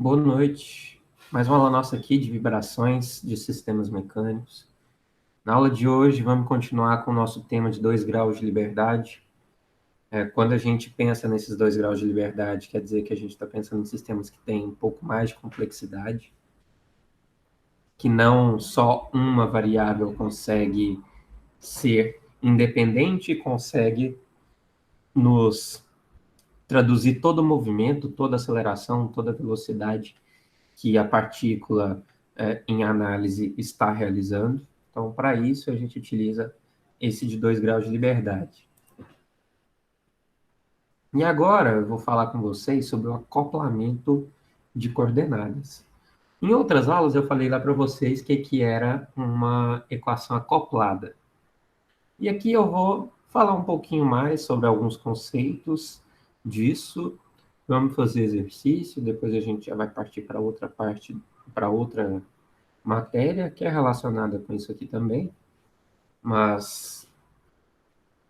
Boa noite. Mais uma aula nossa aqui de vibrações de sistemas mecânicos. Na aula de hoje, vamos continuar com o nosso tema de 2 graus de liberdade. Quando a gente pensa nesses 2 graus de liberdade, quer dizer que a gente está pensando em sistemas que têm um pouco mais de complexidade, que não só uma variável consegue ser independente e consegue nos traduzir todo o movimento, toda a aceleração, toda a velocidade que a partícula em análise está realizando. Então, para isso, a gente utiliza esse de 2 graus de liberdade. E agora eu vou falar com vocês sobre o acoplamento de coordenadas. Em outras aulas, eu falei lá para vocês que era uma equação acoplada. E aqui eu vou falar um pouquinho mais sobre alguns conceitos disso. Vamos fazer exercício, depois a gente já vai partir para outra parte, para outra matéria que é relacionada com isso aqui também, mas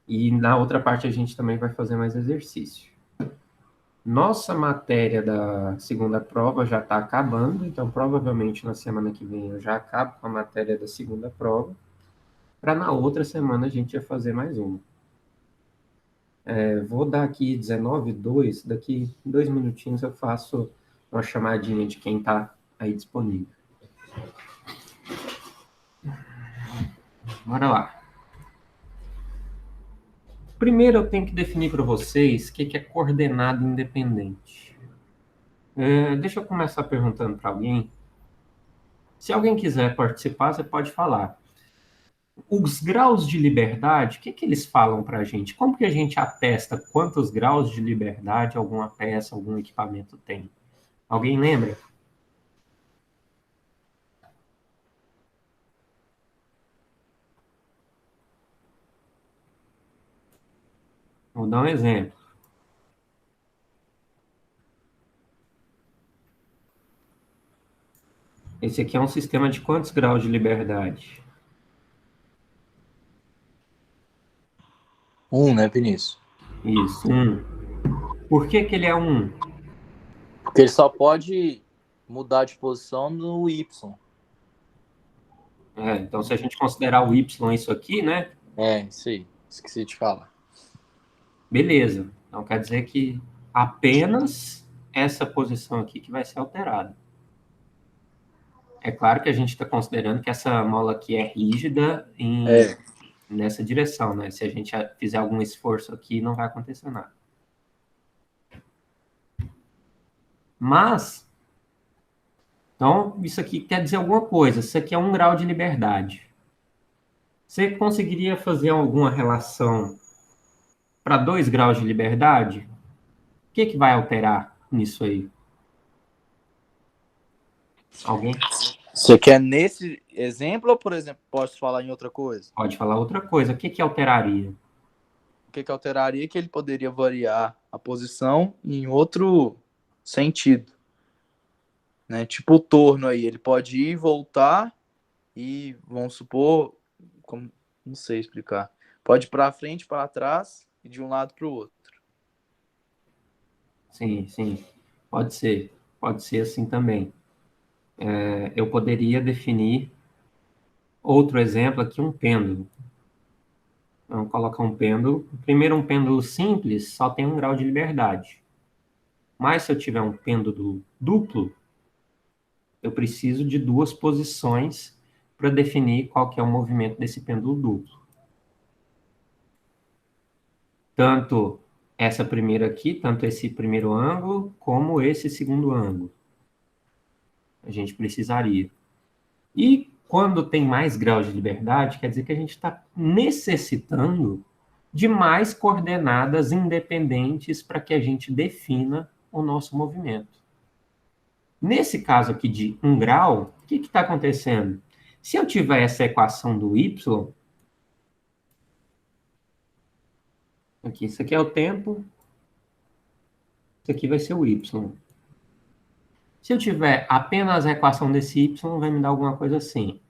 e na outra parte a gente também vai fazer mais exercício. Nossa matéria da segunda prova já está acabando, então provavelmente na semana que vem eu já acabo com a matéria da segunda prova, para na outra semana a gente já fazer mais uma. Vou dar aqui 19:02, daqui 2 minutinhos eu faço uma chamadinha de quem está aí disponível. Bora lá. Primeiro eu tenho que definir para vocês o que é coordenada independente. Deixa eu começar perguntando para alguém. Se alguém quiser participar, você pode falar. Os graus de liberdade, o que eles falam para a gente? Como que a gente atesta quantos graus de liberdade alguma peça, algum equipamento tem? Alguém lembra? Vou dar um exemplo. Esse aqui é um sistema de quantos graus de liberdade? 1, né, Vinícius? Isso, 1. Por que ele é 1? Porque ele só pode mudar de posição no Y. Então, se a gente considerar o Y isso aqui, né? Isso aí. Esqueci de falar. Beleza. Então, quer dizer que apenas essa posição aqui que vai ser alterada. É claro que a gente está considerando que essa mola aqui é rígida nessa direção, né? Se a gente fizer algum esforço aqui, não vai acontecer nada. Mas, então, isso aqui quer dizer alguma coisa. Isso aqui é 1 grau de liberdade. Você conseguiria fazer alguma relação para 2 graus de liberdade? O que vai alterar nisso aí? Alguém? Você quer nesse exemplo ou, por exemplo, posso falar em outra coisa? Pode falar outra coisa. O que alteraria? O que alteraria é que ele poderia variar a posição em outro sentido. Né? Tipo o torno aí, ele pode ir e voltar e, vamos supor, não sei explicar, pode ir para frente, para trás e de um lado para o outro. Sim, sim. Pode ser. Pode ser assim também. Eu poderia definir outro exemplo aqui, um pêndulo. Vamos colocar um pêndulo. Primeiro, um pêndulo simples só tem 1 grau de liberdade. Mas se eu tiver um pêndulo duplo, eu preciso de 2 posições para definir qual que é o movimento desse pêndulo duplo. Tanto essa primeira aqui, tanto esse primeiro ângulo, como esse segundo ângulo. A gente precisaria. E quando tem mais graus de liberdade, quer dizer que a gente está necessitando de mais coordenadas independentes para que a gente defina o nosso movimento. Nesse caso aqui de 1 grau, o que está acontecendo? Se eu tiver essa equação do y, aqui, isso aqui é o tempo, isso aqui vai ser o y. Se eu tiver apenas a equação desse y, vai me dar alguma coisa assim.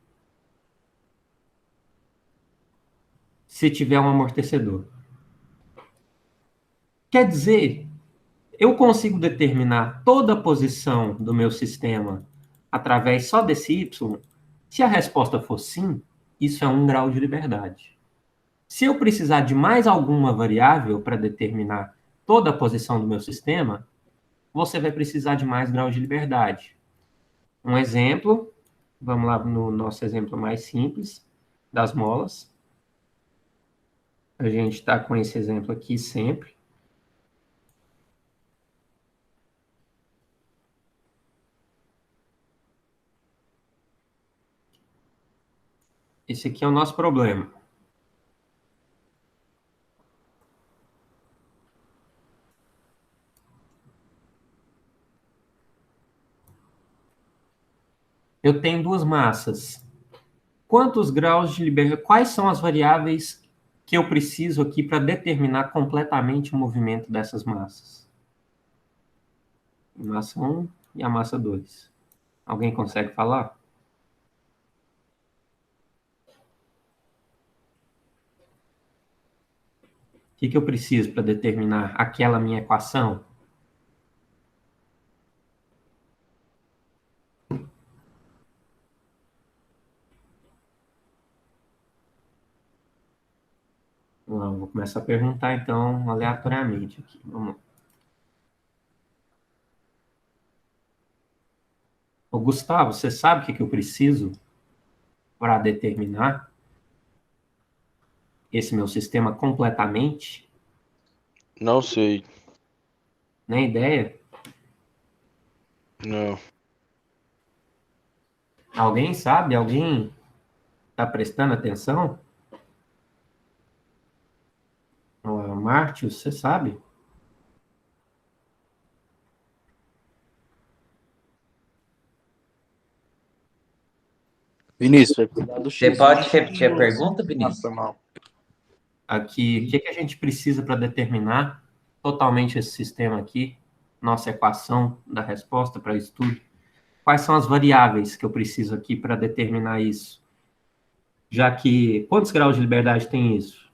Se tiver um amortecedor. Quer dizer, Eu consigo determinar toda a posição do meu sistema através só desse y? Se a resposta for sim, isso é 1 grau de liberdade. Se eu precisar de mais alguma variável para determinar toda a posição do meu sistema, você vai precisar de mais graus de liberdade. Um exemplo, vamos lá no nosso exemplo mais simples, das molas. A gente está com esse exemplo aqui sempre. Esse aqui é o nosso problema. Eu tenho duas massas. Quantos graus de liberdade? Quais são as variáveis que eu preciso aqui para determinar completamente o movimento dessas massas? A massa 1 e a massa 2. Alguém consegue falar? O que eu preciso para determinar aquela minha equação? Vou começar a perguntar, então, aleatoriamente aqui. Vamos lá. Ô, Gustavo, você sabe o que eu preciso para determinar esse meu sistema completamente? Não sei. Nem ideia? Não. Alguém sabe? Alguém está prestando atenção? Mártios, você sabe? Vinícius, vai cuidar do Você X1. pode repetir a pergunta, Vinícius? Foi mal. Aqui, o que a gente precisa para determinar totalmente esse sistema aqui? Nossa equação da resposta para isso tudo? Quais são as variáveis que eu preciso aqui para determinar isso? Já que, quantos graus de liberdade tem isso?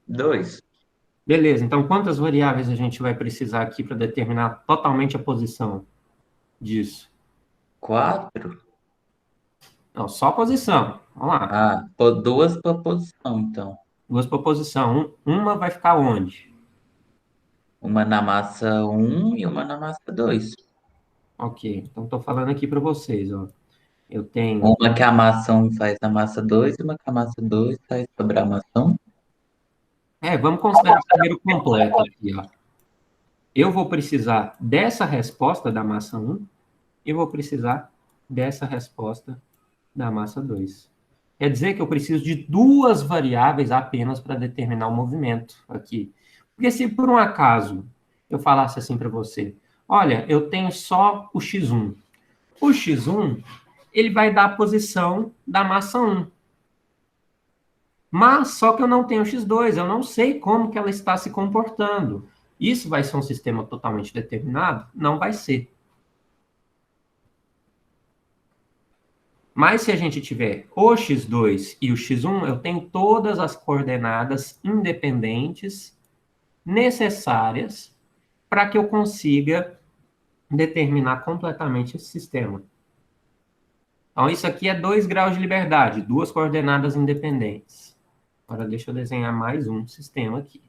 2. Beleza, então quantas variáveis a gente vai precisar aqui para determinar totalmente a posição disso? 4. Não, só a posição. Vamos lá. Ah, duas por posição, então. Duas por posição. Uma vai ficar onde? Uma na massa 1 e uma na massa 2. Ok, então estou falando aqui para vocês, ó. Eu tenho. Uma que a massa 1 faz na massa 2 e uma que a massa 2 faz sobre a massa 1. Vamos considerar primeiro o completo aqui, ó. Eu vou precisar dessa resposta da massa 1 e vou precisar dessa resposta da massa 2. Quer dizer que eu preciso de duas variáveis apenas para determinar o movimento aqui. Porque se por um acaso eu falasse assim para você, olha, eu tenho só o x1. O x1, ele vai dar a posição da massa 1. Mas só que eu não tenho x2, eu não sei como que ela está se comportando. Isso vai ser um sistema totalmente determinado? Não vai ser. Mas se a gente tiver o x2 e o x1, eu tenho todas as coordenadas independentes necessárias para que eu consiga determinar completamente esse sistema. Então, isso aqui é 2 graus de liberdade, duas coordenadas independentes. Agora, deixa eu desenhar mais um sistema aqui.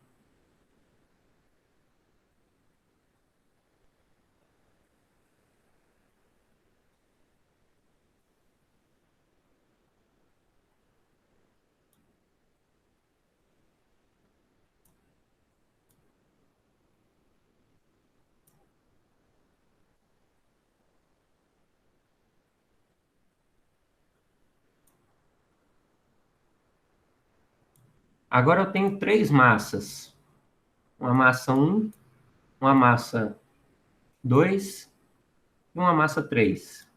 Agora eu tenho três massas. Uma massa 1, uma massa 2 e uma massa 3.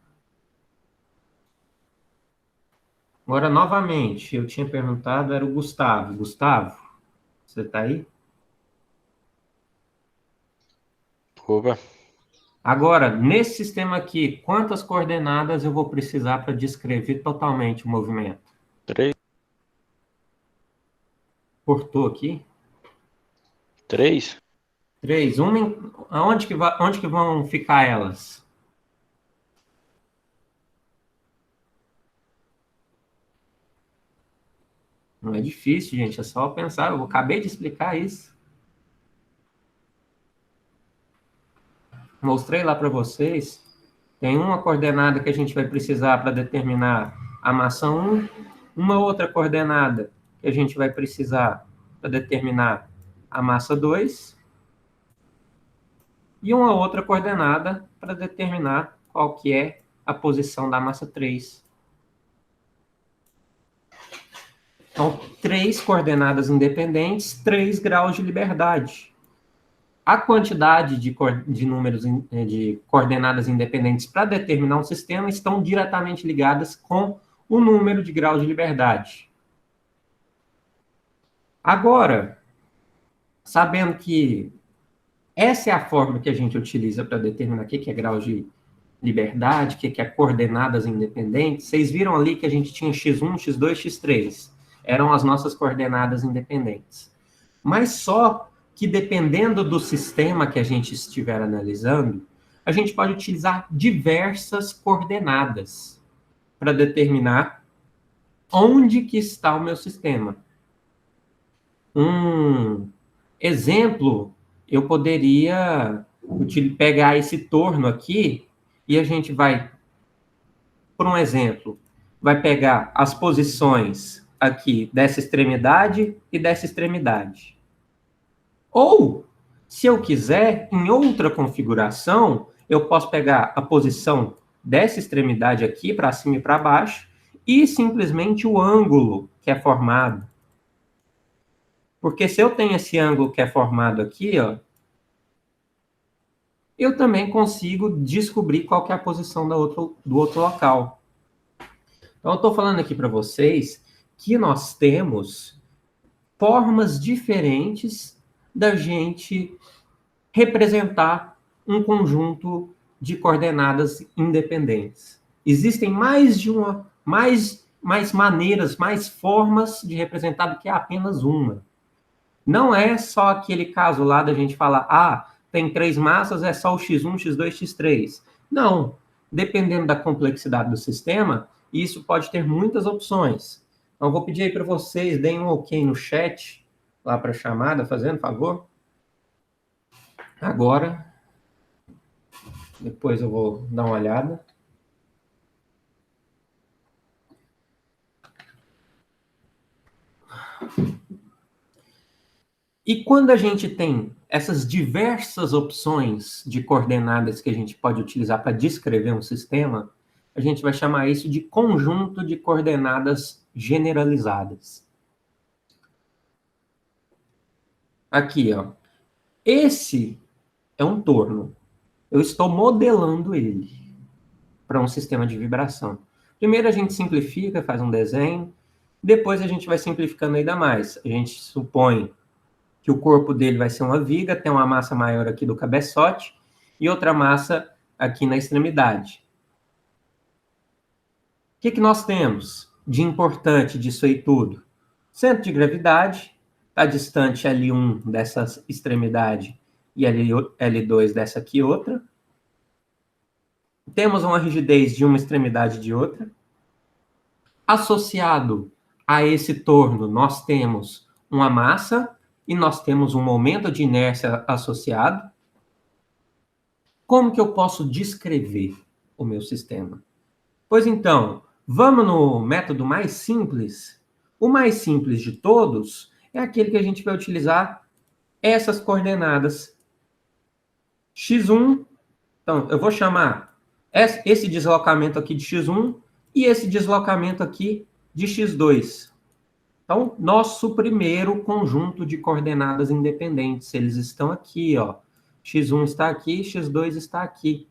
Agora, novamente, eu tinha perguntado, era o Gustavo. Gustavo, você está aí? Opa. Agora, nesse sistema aqui, quantas coordenadas eu vou precisar para descrever totalmente o movimento? 3. Cortou aqui? 3? 3. Onde que vão ficar elas? Não é difícil, gente. É só pensar. Eu acabei de explicar isso. Mostrei lá para vocês. Tem uma coordenada que a gente vai precisar para determinar a massa 1. Uma outra coordenada que a gente vai precisar para determinar a massa 2. E uma outra coordenada para determinar qual que é a posição da massa 3. Então, 3 coordenadas independentes, 3 graus de liberdade. A quantidade de números de coordenadas independentes para determinar um sistema estão diretamente ligadas com o número de graus de liberdade. Agora, sabendo que essa é a forma que a gente utiliza para determinar o que é grau de liberdade, o que é coordenadas independentes, vocês viram ali que a gente tinha x1, x2, x3. Eram as nossas coordenadas independentes. Mas só que dependendo do sistema que a gente estiver analisando, a gente pode utilizar diversas coordenadas para determinar onde que está o meu sistema. Um exemplo, eu poderia pegar esse torno aqui e a gente vai, por um exemplo, vai pegar as posições aqui dessa extremidade e dessa extremidade. Ou, se eu quiser, em outra configuração, eu posso pegar a posição dessa extremidade aqui, para cima e para baixo, e simplesmente o ângulo que é formado. Porque se eu tenho esse ângulo que é formado aqui, ó, eu também consigo descobrir qual que é a posição do outro local. Então, eu estou falando aqui para vocês que nós temos formas diferentes da gente representar um conjunto de coordenadas independentes. Existem mais maneiras, mais formas de representar do que apenas uma. Não é só aquele caso lá da gente falar, tem 3 massas, é só o x1, x2, x3. Não. Dependendo da complexidade do sistema, isso pode ter muitas opções. Então, vou pedir aí para vocês, deem um ok no chat, lá para a chamada, fazendo favor. Agora, depois eu vou dar uma olhada. E quando a gente tem essas diversas opções de coordenadas que a gente pode utilizar para descrever um sistema, a gente vai chamar isso de conjunto de coordenadas generalizadas. Aqui, ó. Esse é um torno. Eu estou modelando ele para um sistema de vibração. Primeiro a gente simplifica, faz um desenho. Depois a gente vai simplificando ainda mais. A gente supõe que o corpo dele vai ser uma viga, tem uma massa maior aqui do cabeçote e outra massa aqui na extremidade. O que nós temos de importante disso aí tudo? Centro de gravidade, está distante L1 dessa extremidade e L2 dessa aqui outra. Temos uma rigidez de uma extremidade de outra. Associado a esse torno, nós temos uma massa e nós temos um momento de inércia associado. Como que eu posso descrever o meu sistema? Pois então, vamos no método mais simples. O mais simples de todos é aquele que a gente vai utilizar essas coordenadas. x1, então eu vou chamar esse deslocamento aqui de x1 e esse deslocamento aqui de x2. Então, nosso primeiro conjunto de coordenadas independentes, eles estão aqui, ó. x1 está aqui, x2 está aqui.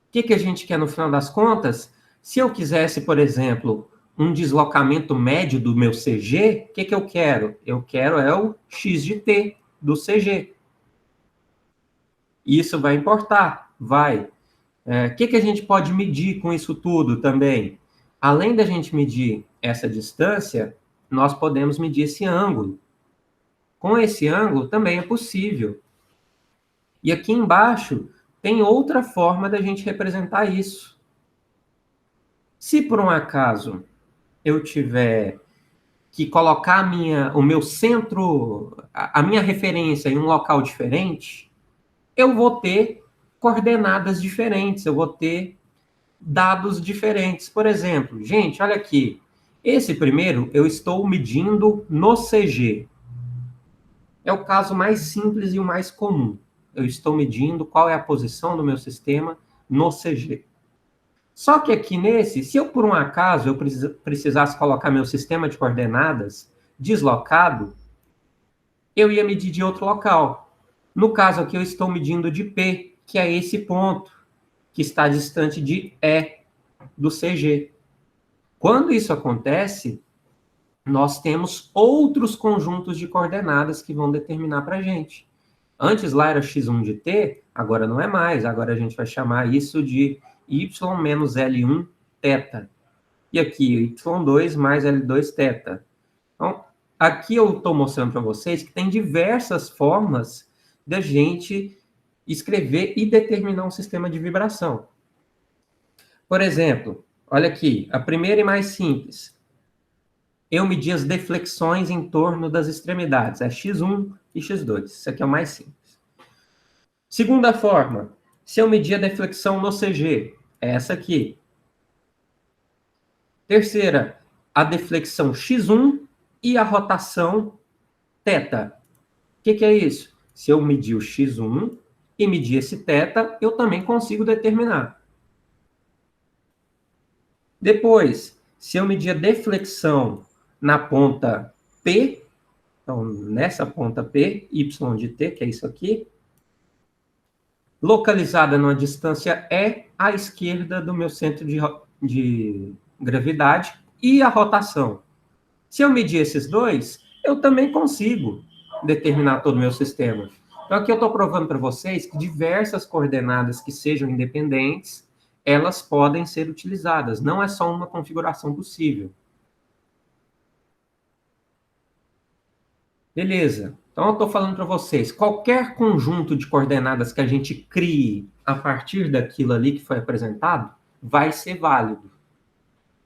O que a gente quer no final das contas? Se eu quisesse, por exemplo, um deslocamento médio do meu CG, o que eu quero? Eu quero é o x de t do CG. Isso vai importar? Vai. O que a gente pode medir com isso tudo também? Além da gente medir essa distância, nós podemos medir esse ângulo. Com esse ângulo também é possível. E aqui embaixo tem outra forma da gente representar isso. Se por um acaso eu tiver que colocar o meu centro, a minha referência em um local diferente, eu vou ter coordenadas diferentes, eu vou ter dados diferentes. Por exemplo, gente, olha aqui. Esse primeiro eu estou medindo no CG. É o caso mais simples e o mais comum. Eu estou medindo qual é a posição do meu sistema no CG. Só que aqui nesse, se eu por um acaso eu precisasse colocar meu sistema de coordenadas deslocado, eu ia medir de outro local. No caso aqui eu estou medindo de P, que é esse ponto, que está distante de E do CG. Quando isso acontece, nós temos outros conjuntos de coordenadas que vão determinar para a gente. Antes lá era x1 de t, agora não é mais. Agora a gente vai chamar isso de y menos L1 θ. E aqui y2 mais L2 θ. Então, aqui eu estou mostrando para vocês que tem diversas formas da gente escrever e determinar um sistema de vibração. Por exemplo, olha aqui, a primeira e mais simples. Eu medi as deflexões em torno das extremidades. É x1 e x2. Isso aqui é o mais simples. Segunda forma, se eu medir a deflexão no CG, é essa aqui. Terceira, a deflexão x1 e a rotação θ. O que é isso? Se eu medir o x1 e medir esse θ, eu também consigo determinar. Depois, se eu medir a deflexão na ponta P, então nessa ponta P, y de t, que é isso aqui, localizada numa distância E à esquerda do meu centro de gravidade e a rotação. Se eu medir esses dois, eu também consigo determinar todo o meu sistema. Então aqui eu estou provando para vocês que diversas coordenadas que sejam independentes, elas podem ser utilizadas. Não é só uma configuração possível. Beleza. Então eu estou falando para vocês, qualquer conjunto de coordenadas que a gente crie a partir daquilo ali que foi apresentado, vai ser válido.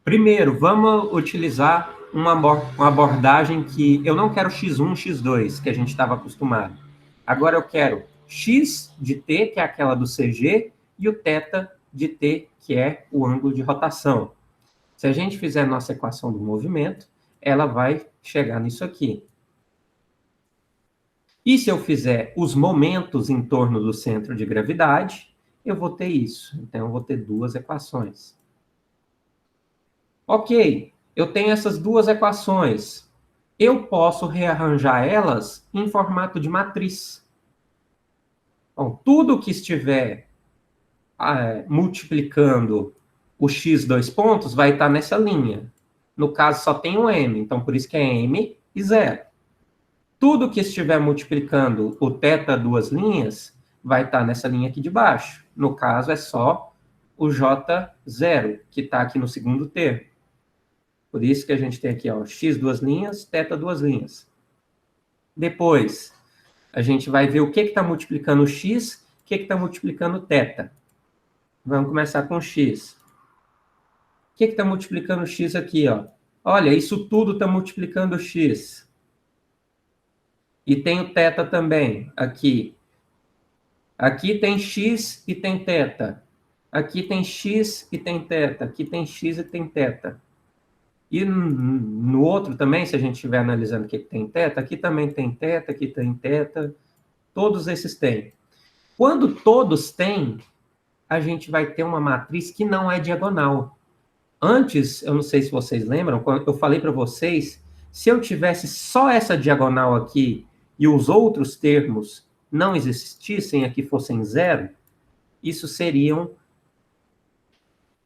Primeiro, vamos utilizar uma abordagem que eu não quero x1, x2, que a gente estava acostumado. Agora eu quero x de t, que é aquela do CG, e o θ de t, que é o ângulo de rotação. Se a gente fizer nossa equação do movimento, ela vai chegar nisso aqui. E se eu fizer os momentos em torno do centro de gravidade, eu vou ter isso. Então, eu vou ter duas equações. Ok, eu tenho essas duas equações. Eu posso rearranjar elas em formato de matriz. Bom, tudo que estiver multiplicando o x dois pontos vai estar nessa linha. No caso, só tem um m, então por isso que é m e 0. Tudo que estiver multiplicando o θ duas linhas vai estar nessa linha aqui de baixo. No caso, é só o J0, que está aqui no segundo termo. Por isso que a gente tem aqui, ó, x duas linhas, θ duas linhas. Depois, a gente vai ver o que está multiplicando o x, o que está multiplicando o θ. Vamos começar com x. O que está multiplicando o x aqui, ó? Olha, isso tudo está multiplicando o x. E tem o θ também, aqui. Aqui tem x e tem θ. Aqui tem x e tem θ. Aqui tem x e tem θ. E no outro também, se a gente estiver analisando o que tem θ, aqui também tem θ, aqui tem θ. Todos esses têm. Quando todos têm, a gente vai ter uma matriz que não é diagonal. Antes, eu não sei se vocês lembram, quando eu falei para vocês, se eu tivesse só essa diagonal aqui e os outros termos não existissem, aqui fossem zero, isso seriam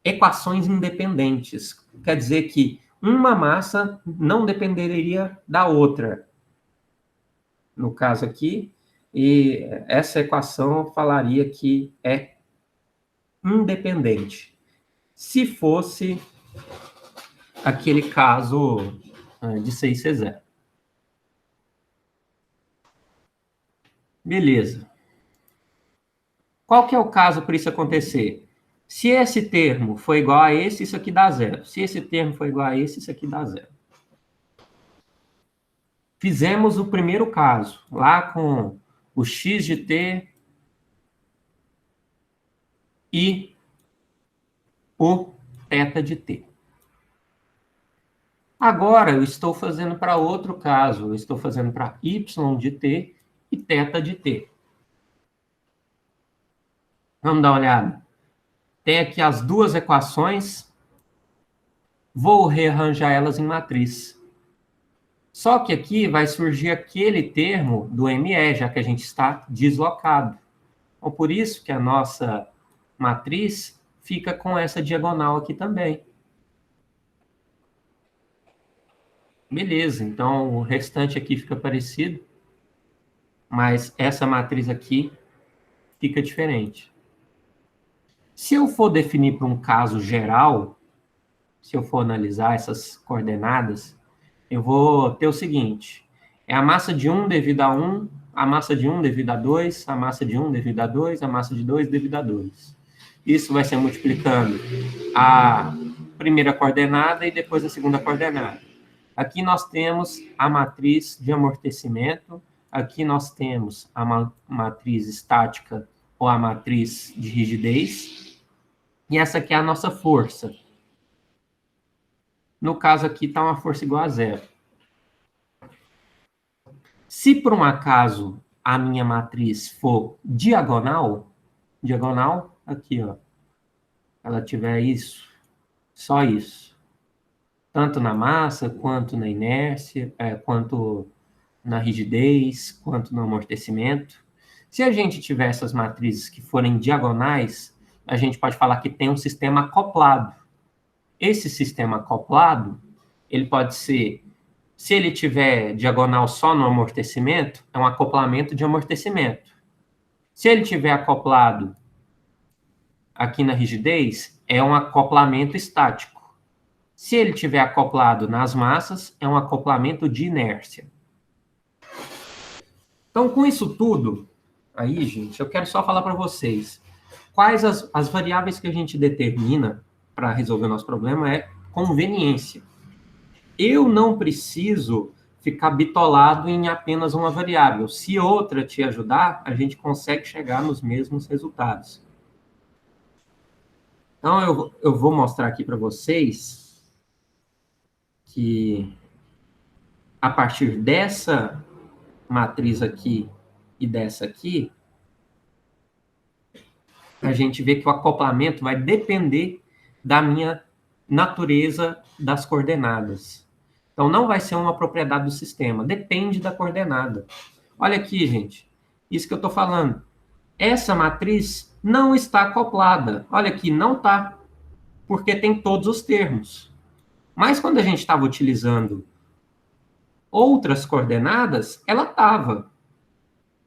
equações independentes. Quer dizer que uma massa não dependeria da outra. No caso aqui, e essa equação falaria que é independente. Se fosse aquele caso de 6C0. Beleza. Qual que é o caso para isso acontecer? Se esse termo for igual a esse, isso aqui dá zero. Se esse termo for igual a esse, isso aqui dá zero. Fizemos o primeiro caso, lá com o x de t e o θ de t. Agora, eu estou fazendo para outro caso. Eu estou fazendo para y de t e θ de t. Vamos dar uma olhada. Tem aqui as duas equações. Vou rearranjar elas em matriz. Só que aqui vai surgir aquele termo do ME, já que a gente está deslocado. Então, por isso que a nossa matriz fica com essa diagonal aqui também. Beleza, então o restante aqui fica parecido, mas essa matriz aqui fica diferente. Se eu for definir para um caso geral, se eu for analisar essas coordenadas, eu vou ter o seguinte: é a massa de 1 devido a 1, a massa de 1 devido a 2, a massa de 1 devido a 2, a massa de 2 devido a 2. Isso vai ser multiplicando a primeira coordenada e depois a segunda coordenada. Aqui nós temos a matriz de amortecimento, aqui nós temos a matriz estática ou a matriz de rigidez, e essa aqui é a nossa força. No caso aqui está uma força igual a zero. Se por um acaso a minha matriz for diagonal, aqui, ó, ela tiver isso, só isso, tanto na massa, quanto na inércia, quanto na rigidez, quanto no amortecimento. Se a gente tiver essas matrizes que forem diagonais, a gente pode falar que tem um sistema acoplado. Esse sistema acoplado, ele pode ser, se ele tiver diagonal só no amortecimento, é um acoplamento de amortecimento. Se ele tiver acoplado aqui na rigidez, é um acoplamento estático. Se ele tiver acoplado nas massas, é um acoplamento de inércia. Então, com isso tudo, aí, gente, eu quero só falar para vocês quais as variáveis que a gente determina para resolver o nosso problema é conveniência. Eu não preciso ficar bitolado em apenas uma variável. Se outra te ajudar, a gente consegue chegar nos mesmos resultados. Então, eu vou mostrar aqui para vocês que a partir dessa matriz aqui e dessa aqui, a gente vê que o acoplamento vai depender da minha natureza das coordenadas. Então, não vai ser uma propriedade do sistema, depende da coordenada. Olha aqui, gente, isso que eu estou falando. Essa matriz não está acoplada. Olha aqui, não está, porque tem todos os termos. Mas quando a gente estava utilizando outras coordenadas, ela estava.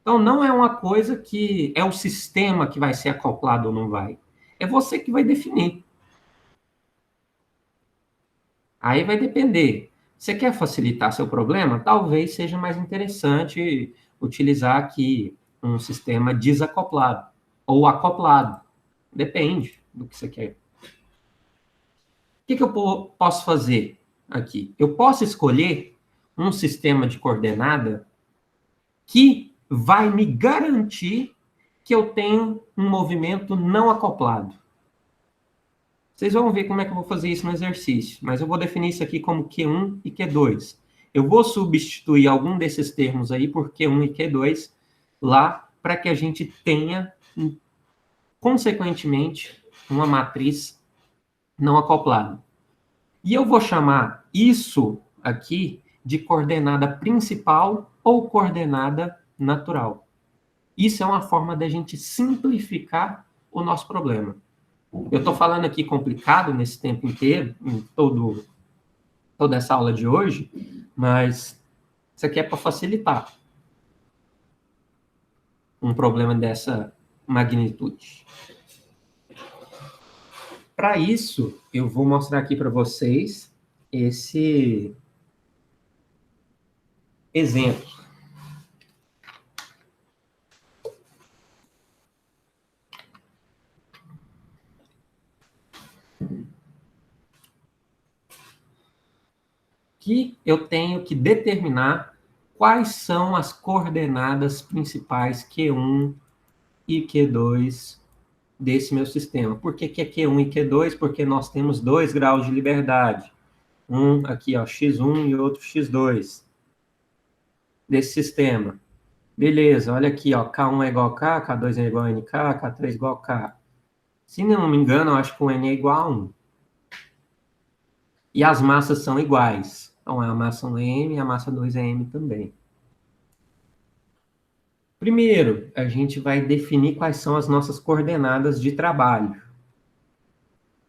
Então, não é uma coisa que é o sistema que vai ser acoplado ou não vai. É você que vai definir. Aí vai depender. Você quer facilitar seu problema? Talvez seja mais interessante utilizar aqui um sistema desacoplado ou acoplado. Depende do que você quer. O que eu posso fazer aqui? Eu posso escolher um sistema de coordenada que vai me garantir que eu tenho um movimento não acoplado. Vocês vão ver como é que eu vou fazer isso no exercício, mas eu vou definir isso aqui como Q1 e Q2. Eu vou substituir algum desses termos aí por Q1 e Q2 lá, para que a gente tenha, consequentemente, uma matriz não acoplada. E eu vou chamar isso aqui de coordenada principal ou coordenada natural. Isso é uma forma da gente simplificar o nosso problema. Eu estou falando aqui complicado nesse tempo inteiro, em toda essa aula de hoje, mas isso aqui é para facilitar um problema dessa magnitude. Para isso, eu vou mostrar aqui para vocês esse exemplo. que eu tenho que determinar quais são as coordenadas principais Q1 e Q2 desse meu sistema. Por que que é Q1 e Q2? Porque nós temos 2 graus de liberdade. Um aqui, ó, X1 e outro X2 desse sistema. Beleza, olha aqui, ó, K1 é igual a K, K2 é igual a NK, K3 é igual a K. Se não me engano, eu acho que o N é igual a 1. E as massas são iguais. Então, a massa 1 é M e a massa 2 é M também. Primeiro, a gente vai definir quais são as nossas coordenadas de trabalho.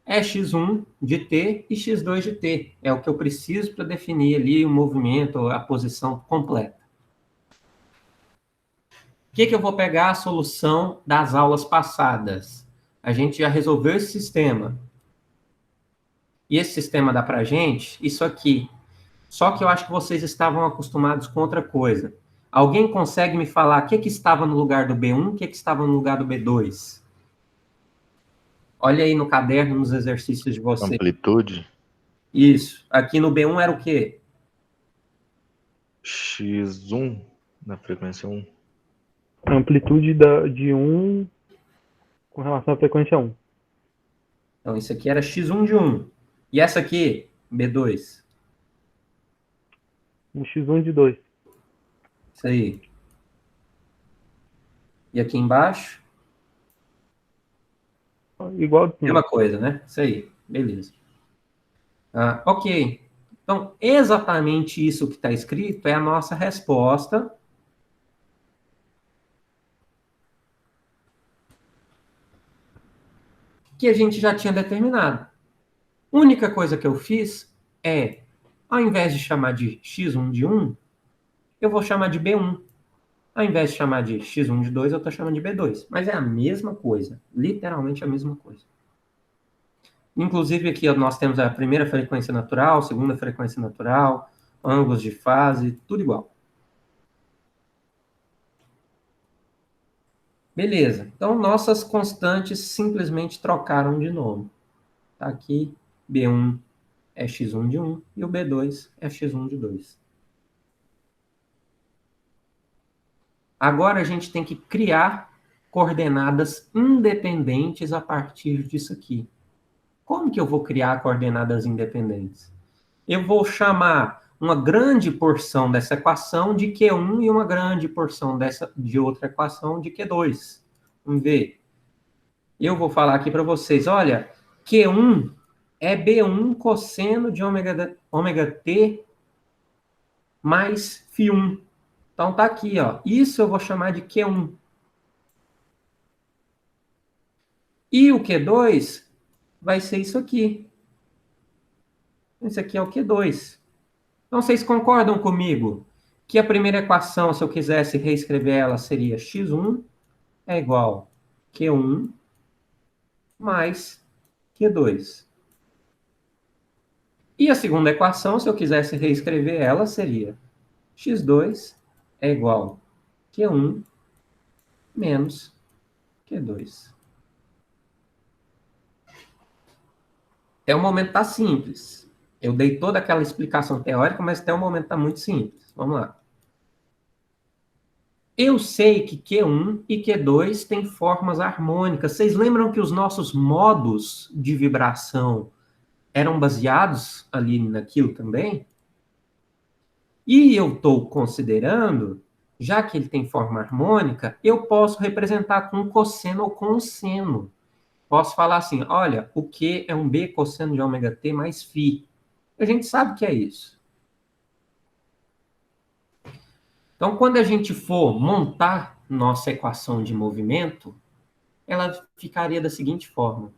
É x1 de t e x2 de t. É o que eu preciso para definir ali o movimento, a posição completa. O que eu vou pegar a solução das aulas passadas? A gente já resolveu esse sistema. E esse sistema dá para a gente isso aqui. Só que eu acho que vocês estavam acostumados com outra coisa. Alguém consegue me falar o que estava no lugar do B1, o que estava no lugar do B2? Olha aí no caderno, nos exercícios de vocês. Amplitude. Isso. Aqui no B1 era o quê? X1 na frequência 1. A amplitude de 1 com relação à frequência 1. Então, isso aqui era x1 de 1. E essa aqui, B2? Um x1 de 2. Isso aí. E aqui embaixo? Igual. Mesma coisa, né? Isso aí. Beleza. Ok. Então, exatamente isso que está escrito é a nossa resposta que a gente já tinha determinado. A única coisa que eu fiz é, ao invés de chamar de x1 de 1, eu vou chamar de B1. Ao invés de chamar de x1 de 2, eu estou chamando de B2. Mas é a mesma coisa. Literalmente a mesma coisa. Inclusive aqui nós temos a primeira frequência natural, segunda frequência natural, ângulos de fase, tudo igual. Beleza. Então, nossas constantes simplesmente trocaram de nome. Tá aqui, B1 é x1 de 1 e o B2 é x1 de 2. Agora a gente tem que criar coordenadas independentes a partir disso aqui. Como que eu vou criar coordenadas independentes? Eu vou chamar uma grande porção dessa equação de Q1 e uma grande porção de outra equação de Q2. Vamos ver. Eu vou falar aqui para vocês, olha, Q1 é B1 cosseno de ômega t mais φ1. Então tá aqui, ó. Isso eu vou chamar de Q1. E o Q2 vai ser isso aqui. Esse aqui é o Q2. Então, vocês concordam comigo que a primeira equação, se eu quisesse reescrever ela, seria x1 é igual a Q1 mais Q2. E a segunda equação, se eu quisesse reescrever ela, seria x2 é igual a Q1 menos Q2. Até o momento está simples. Eu dei toda aquela explicação teórica, mas até o momento está muito simples. Vamos lá. Eu sei que Q1 e Q2 têm formas harmônicas. Vocês lembram que os nossos modos de vibração eram baseados ali naquilo também? E eu estou considerando, já que ele tem forma harmônica, eu posso representar com cosseno ou com seno. Posso falar assim, olha, o Q é um B cosseno de ômega t mais φ. A gente sabe que é isso. Então, quando a gente for montar nossa equação de movimento, ela ficaria da seguinte forma.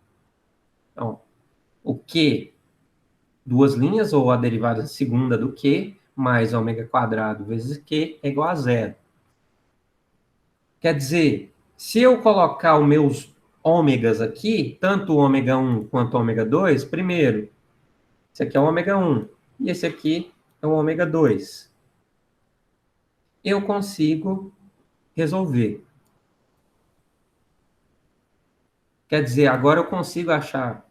Então, o Q, duas linhas, ou a derivada segunda do Q, mais ômega quadrado vezes Q, é igual a zero. Quer dizer, se eu colocar os meus ômegas aqui, tanto o ômega 1 quanto o ômega 2, primeiro, esse aqui é o ômega 1 e esse aqui é o ômega 2. Eu consigo resolver. Quer dizer, agora eu consigo achar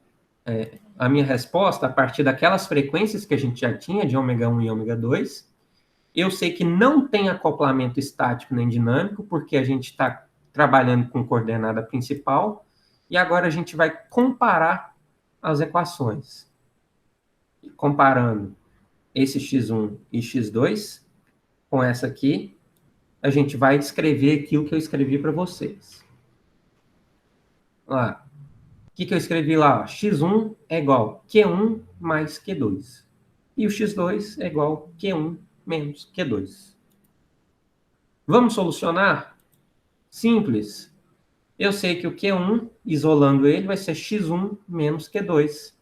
a minha resposta, a partir daquelas frequências que a gente já tinha, de ômega 1 e ômega 2, eu sei que não tem acoplamento estático nem dinâmico, porque a gente está trabalhando com coordenada principal, e agora a gente vai comparar as equações. Comparando esse x1 e x2 com essa aqui, a gente vai escrever aquilo que eu escrevi para vocês. Lá. O que eu escrevi lá? x1 é igual a q1 mais q2. E o x2 é igual a q1 menos q2. Vamos solucionar? Simples. Eu sei que o q1, isolando ele, vai ser x1 menos q2.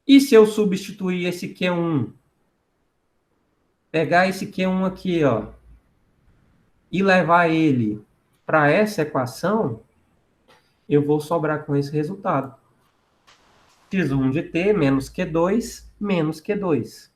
E se eu substituir esse q1, pegar esse q1 aqui, ó, e levar ele para essa equação, eu vou sobrar com esse resultado. x1 de t menos q2 menos q2.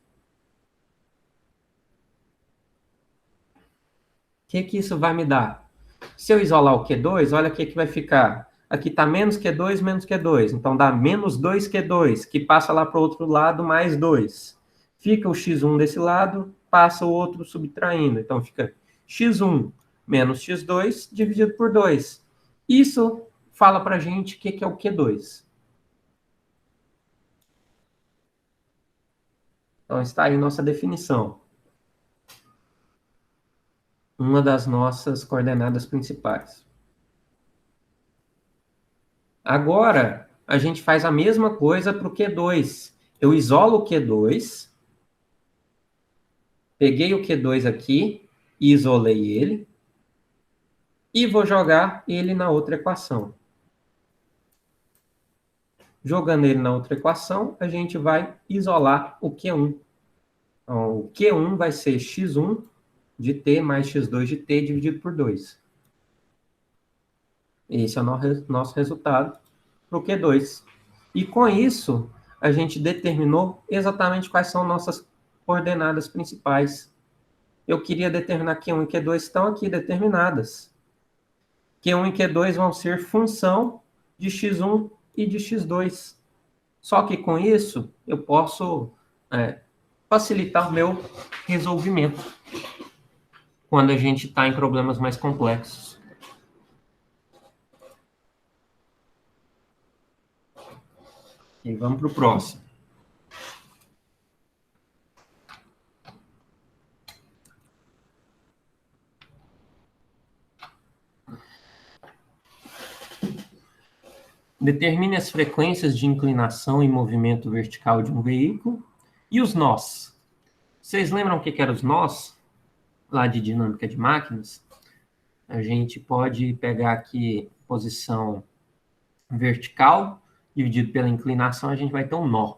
O que isso vai me dar? Se eu isolar o Q2, olha o que vai ficar. Aqui está menos Q2, menos Q2. Então, dá menos 2Q2, que passa lá para o outro lado, mais 2. Fica o X1 desse lado, passa o outro subtraindo. Então, fica X1 menos X2 dividido por 2. Isso fala para a gente o que é o Q2. Então, está aí nossa definição. Uma das nossas coordenadas principais. Agora, a gente faz a mesma coisa para o Q2. Eu isolo o Q2, peguei o Q2 aqui e isolei ele, e vou jogar ele na outra equação. Jogando ele na outra equação, a gente vai isolar o Q1. Então, o Q1 vai ser x1 de t mais x2 de t dividido por 2. Esse é o nosso resultado para o Q2. E com isso, a gente determinou exatamente quais são nossas coordenadas principais. Eu queria determinar Q1 e Q2 estão aqui determinadas. Q1 e Q2 vão ser função de x1 e de x2. Só que com isso, eu posso facilitar o meu resolvimento quando a gente está em problemas mais complexos. E vamos para o próximo. Determine as frequências de inclinação e movimento vertical de um veículo e os nós. Vocês lembram o que eram os nós? Lá de dinâmica de máquinas? A gente pode pegar aqui posição vertical, dividido pela inclinação, a gente vai ter um nó.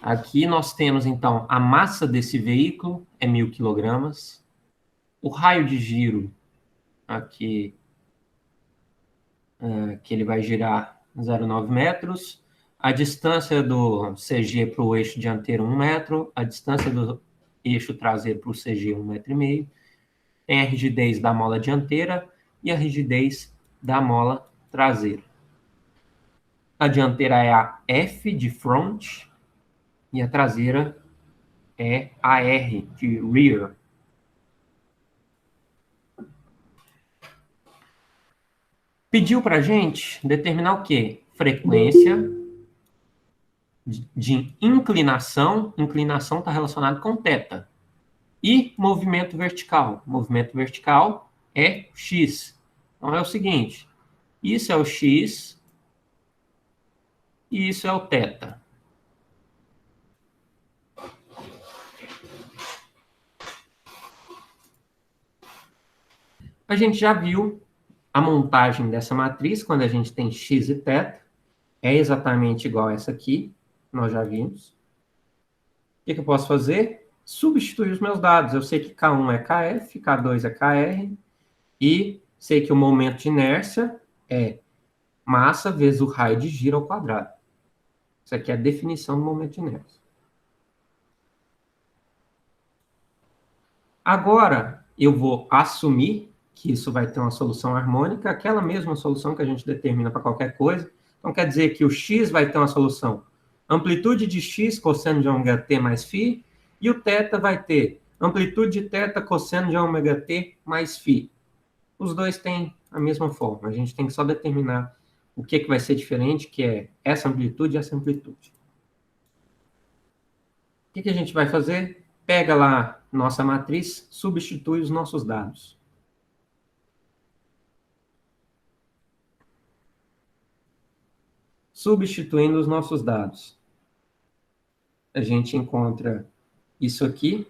Aqui nós temos, então, a massa desse veículo é 1.000 kg. O raio de giro, aqui, que ele vai girar 0,9 metros. A distância do CG para o eixo dianteiro, 1 metro. A distância do eixo traseiro para o CG, 1,5 metro. Tem a rigidez da mola dianteira e a rigidez da mola traseira. A dianteira é a F de front e a traseira é a R de rear. Pediu para a gente determinar o quê? Frequência de inclinação. Inclinação está relacionado com θ. E movimento vertical. Movimento vertical é x. Então é o seguinte, isso é o x e isso é o θ. A gente já viu a montagem dessa matriz, quando a gente tem x e θ, é exatamente igual a essa aqui, nós já vimos. O que eu posso fazer? Substituir os meus dados. Eu sei que K1 é KF, K2 é KR, e sei que o momento de inércia é massa vezes o raio de giro ao quadrado. Isso aqui é a definição do momento de inércia. Agora, eu vou assumir que isso vai ter uma solução harmônica, aquela mesma solução que a gente determina para qualquer coisa. Então, quer dizer que o x vai ter uma solução amplitude de x, cosseno de ômega t mais φ, e o θ vai ter amplitude de θ, cosseno de ômega t mais φ. Os dois têm a mesma forma. A gente tem que só determinar o que vai ser diferente, que é essa amplitude e essa amplitude. O que a gente vai fazer? Pega lá nossa matriz, substitui os nossos dados. Substituindo os nossos dados, a gente encontra isso aqui.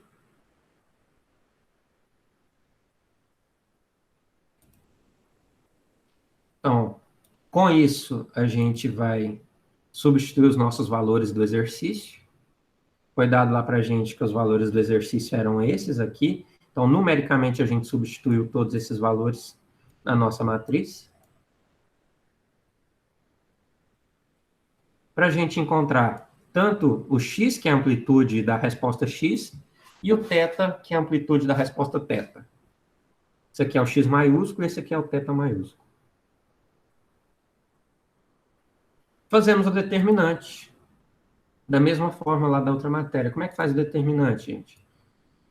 Então, com isso, a gente vai substituir os nossos valores do exercício. Foi dado lá para a gente que os valores do exercício eram esses aqui. Então, numericamente, a gente substituiu todos esses valores na nossa matriz. Para a gente encontrar tanto o x, que é a amplitude da resposta x, e o θ, que é a amplitude da resposta θ. Esse aqui é o x maiúsculo, esse aqui é o θ maiúsculo. Fazemos o determinante. Da mesma forma lá da outra matéria. Como é que faz o determinante, gente?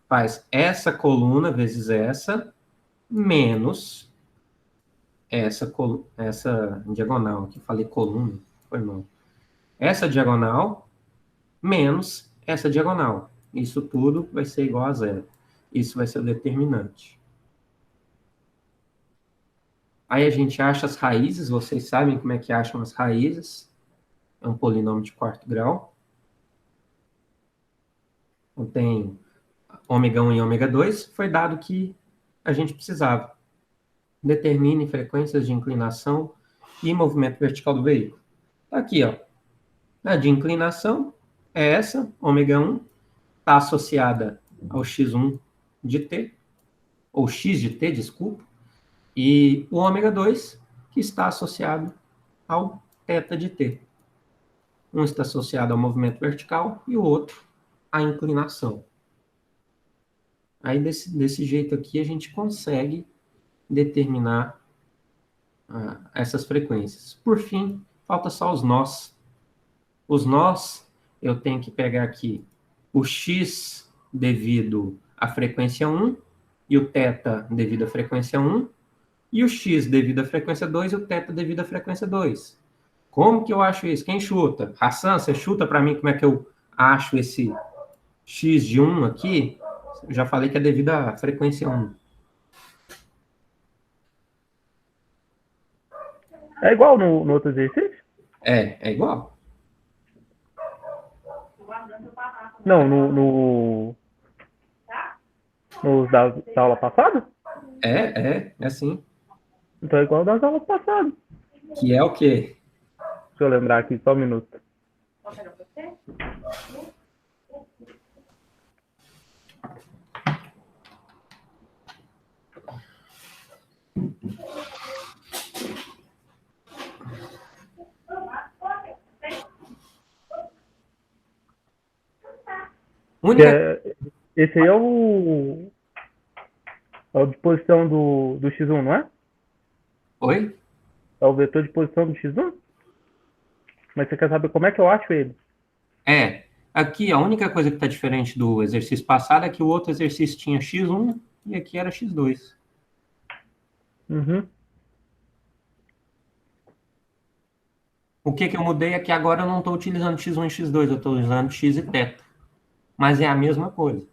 Faz essa coluna vezes essa, menos essa diagonal. Aqui falei coluna, foi mal. Essa diagonal, menos essa diagonal. Isso tudo vai ser igual a zero. Isso vai ser o determinante. Aí a gente acha as raízes, vocês sabem como é que acham as raízes. É um polinômio de quarto grau. Então, tem ômega 1 e ômega 2, foi dado que a gente precisava. Determine frequências de inclinação e movimento vertical do veículo. Tá aqui, ó. A de inclinação é essa, ômega 1, está associada ao x1 de t, ou x de t, desculpa, e o ômega 2, que está associado ao θ de t. Um está associado ao movimento vertical e o outro à inclinação. Aí, desse jeito aqui, a gente consegue determinar essas frequências. Por fim, falta só os nós. Os nós, eu tenho que pegar aqui o x devido à frequência 1, e o θ devido à frequência 1, e o x devido à frequência 2 e o θ devido à frequência 2. Como que eu acho isso? Quem chuta? Hassan, você chuta para mim como é que eu acho esse x de 1 aqui? Eu já falei que é devido à frequência 1. É igual no outro exercício? É igual. Não, nos da aula passada? É assim. Então é igual das aulas passadas. Que é o quê? Deixa eu lembrar aqui, só um minuto. Esse aí é o de posição do x1, não é? Oi? É o vetor de posição do x1? Mas você quer saber como é que eu acho ele? Aqui a única coisa que está diferente do exercício passado é que o outro exercício tinha x1 e aqui era x2. Uhum. O que eu mudei é que agora eu não estou utilizando x1 e x2, eu estou usando x e θ. Mas é a mesma coisa.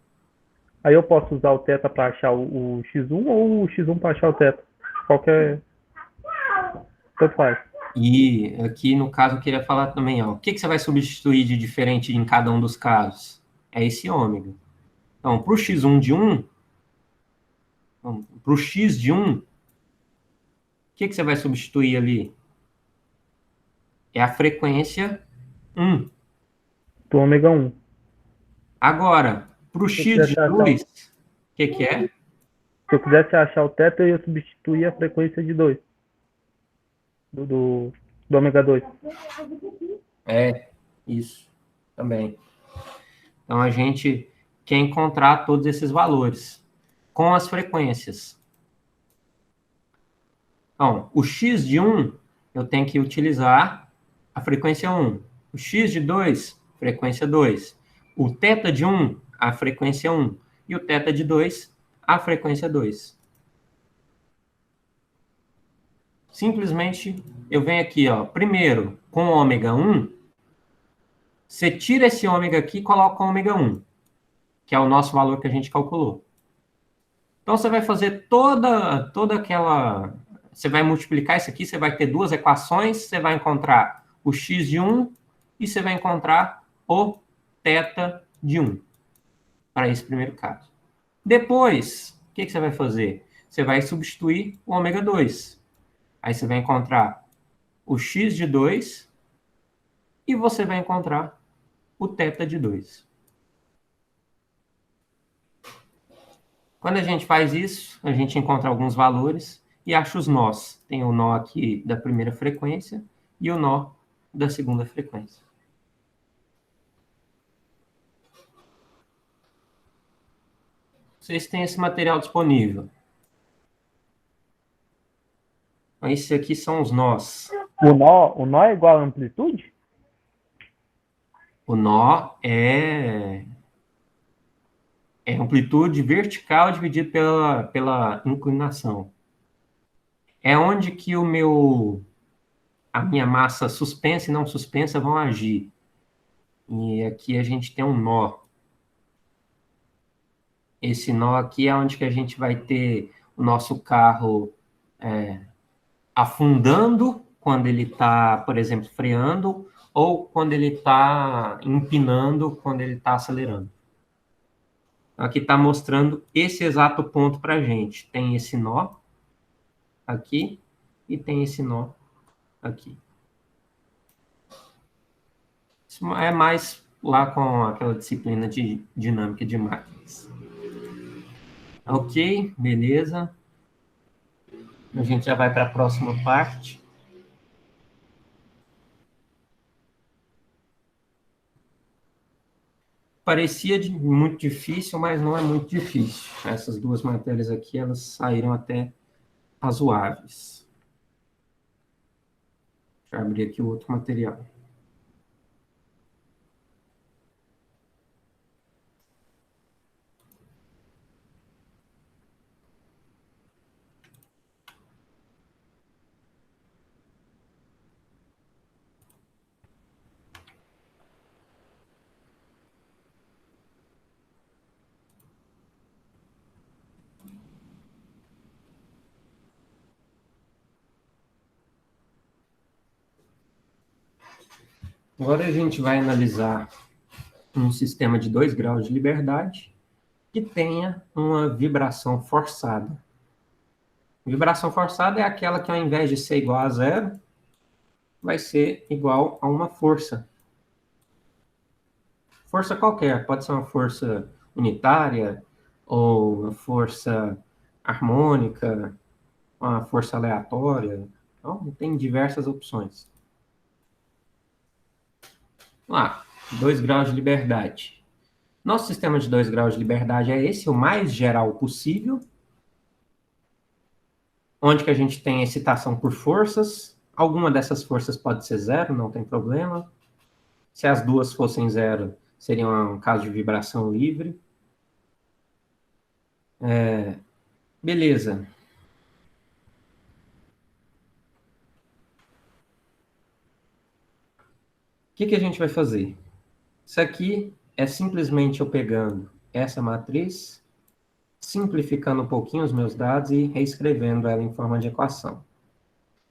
Aí eu posso usar o θ para achar o x1 ou o x1 para achar o θ? Qualquer... Tanto faz. E aqui, no caso, eu queria falar também, ó, o que você vai substituir de diferente em cada um dos casos? É esse ômega. Então, para o x1 de 1, para o x de 1, o que você vai substituir ali? É a frequência 1. Do ômega 1. Agora, para o x de 2, o que é? Se eu quisesse achar o θ, eu ia substituir a frequência de 2. Do ômega 2. Isso também. Então, a gente quer encontrar todos esses valores com as frequências. Então, o x de 1, eu tenho que utilizar a frequência 1. O x de 2, frequência 2. O θ de 1, a frequência 1. E o θ de 2, a frequência 2. Simplesmente, eu venho aqui, ó, primeiro, com ômega 1, você tira esse ômega aqui e coloca o ômega 1, que é o nosso valor que a gente calculou. Então, você vai fazer toda aquela... Você vai multiplicar isso aqui, você vai ter duas equações, você vai encontrar o x de 1 e você vai encontrar o θ de 1, para esse primeiro caso. Depois, o que você vai fazer? Você vai substituir o ômega 2. Aí você vai encontrar o x de 2 e você vai encontrar o θ de 2. Quando a gente faz isso, a gente encontra alguns valores e acha os nós. Tem o nó aqui da primeira frequência e o nó da segunda frequência. Vocês têm esse material disponível. Esses aqui são os nós. O nó é igual à amplitude? O nó é amplitude vertical dividido pela inclinação. É onde que a minha massa suspensa e não suspensa vão agir. E aqui a gente tem um nó. Esse nó aqui é onde que a gente vai ter o nosso carro afundando quando ele está, por exemplo, freando, ou quando ele está empinando, quando ele está acelerando. Aqui está mostrando esse exato ponto para a gente. Tem esse nó aqui e tem esse nó aqui. Isso é mais lá com aquela disciplina de dinâmica de máquinas. Ok, beleza. A gente já vai para a próxima parte. Parecia muito difícil, mas não é muito difícil. Essas duas matérias aqui, elas saíram até razoáveis. Deixa eu abrir aqui o outro material. Agora a gente vai analisar um sistema de 2 graus de liberdade que tenha uma vibração forçada. Vibração forçada é aquela que, ao invés de ser igual a zero, vai ser igual a uma força. Força qualquer, pode ser uma força unitária, ou uma força harmônica, uma força aleatória. Então, tem diversas opções. Vamos lá, 2 graus de liberdade. Nosso sistema de 2 graus de liberdade é esse, o mais geral possível, onde que a gente tem excitação por forças. Alguma dessas forças pode ser zero, não tem problema. Se as duas fossem zero, seria um caso de vibração livre. Beleza. O que a gente vai fazer? Isso aqui é simplesmente eu pegando essa matriz, simplificando um pouquinho os meus dados e reescrevendo ela em forma de equação.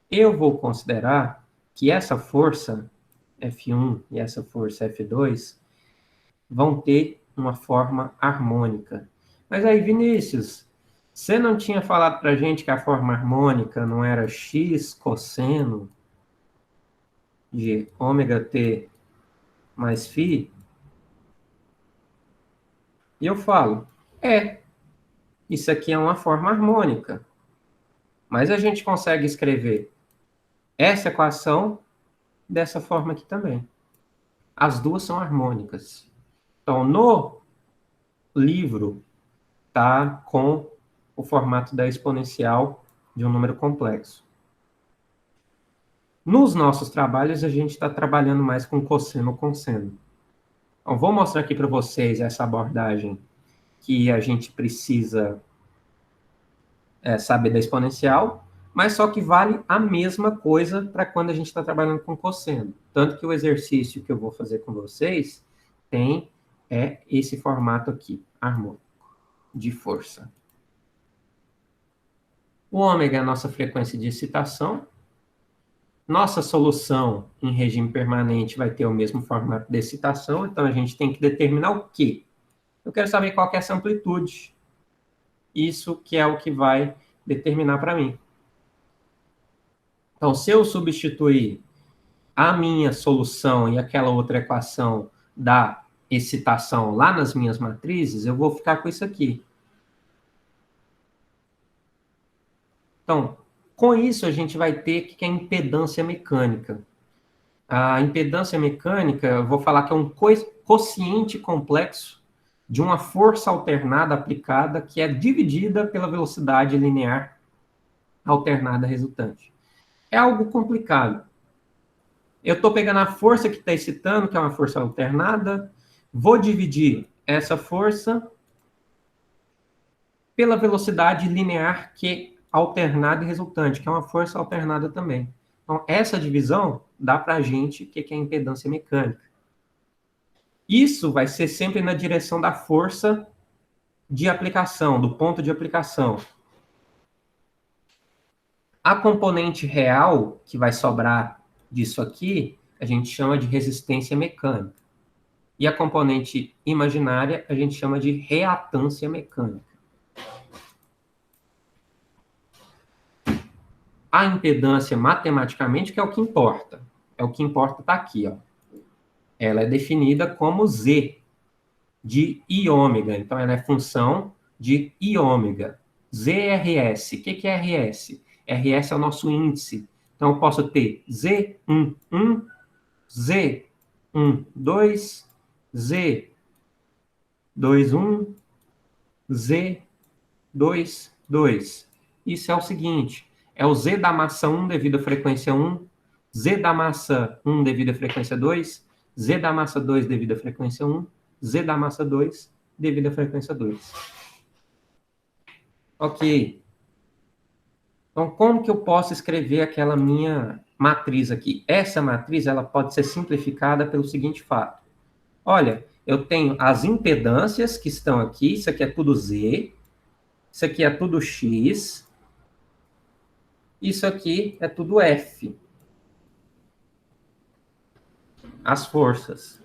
Eu vou considerar que essa força F1 e essa força F2 vão ter uma forma harmônica. Mas aí, Vinícius, você não tinha falado para a gente que a forma harmônica não era x cosseno de ômega t mais φ? E eu falo, isso aqui é uma forma harmônica. Mas a gente consegue escrever essa equação dessa forma aqui também. As duas são harmônicas. Então, no livro, está com o formato da exponencial de um número complexo. Nos nossos trabalhos, a gente está trabalhando mais com cosseno ou conseno. Então, vou mostrar aqui para vocês essa abordagem que a gente precisa saber da exponencial, mas só que vale a mesma coisa para quando a gente está trabalhando com cosseno. Tanto que o exercício que eu vou fazer com vocês tem esse formato aqui, harmônico, de força. O ômega é a nossa frequência de excitação. Nossa solução em regime permanente vai ter o mesmo formato de excitação, então a gente tem que determinar o quê? Eu quero saber qual que é essa amplitude. Isso que é o que vai determinar para mim. Então, se eu substituir a minha solução e aquela outra equação da excitação lá nas minhas matrizes, eu vou ficar com isso aqui. Então, com isso, a gente vai ter que é a impedância mecânica. A impedância mecânica, eu vou falar que é um quociente complexo de uma força alternada aplicada que é dividida pela velocidade linear alternada resultante. É algo complicado. Eu estou pegando a força que está excitando, que é uma força alternada, vou dividir essa força pela velocidade linear que é alternada e resultante, que é uma força alternada também. Então, essa divisão dá para a gente o que é a impedância mecânica. Isso vai ser sempre na direção da força de aplicação, do ponto de aplicação. A componente real que vai sobrar disso aqui, a gente chama de resistência mecânica. E a componente imaginária, a gente chama de reatância mecânica. A impedância, matematicamente, que é o que importa. É o que importa, está aqui, ó. Ela é definida como Z de I ômega. Então, ela é função de I ômega. ZRS. O que é RS? RS é o nosso índice. Então, eu posso ter Z11, Z12, Z21, Z22. Isso é o seguinte, é o Z da massa 1 devido à frequência 1, Z da massa 1 devido à frequência 2, Z da massa 2 devido à frequência 1, Z da massa 2 devido à frequência 2. Ok. Então, como que eu posso escrever aquela minha matriz aqui? Essa matriz, ela pode ser simplificada pelo seguinte fato. Olha, eu tenho as impedâncias que estão aqui, isso aqui é tudo Z, isso aqui é tudo X, isso aqui é tudo F. As forças.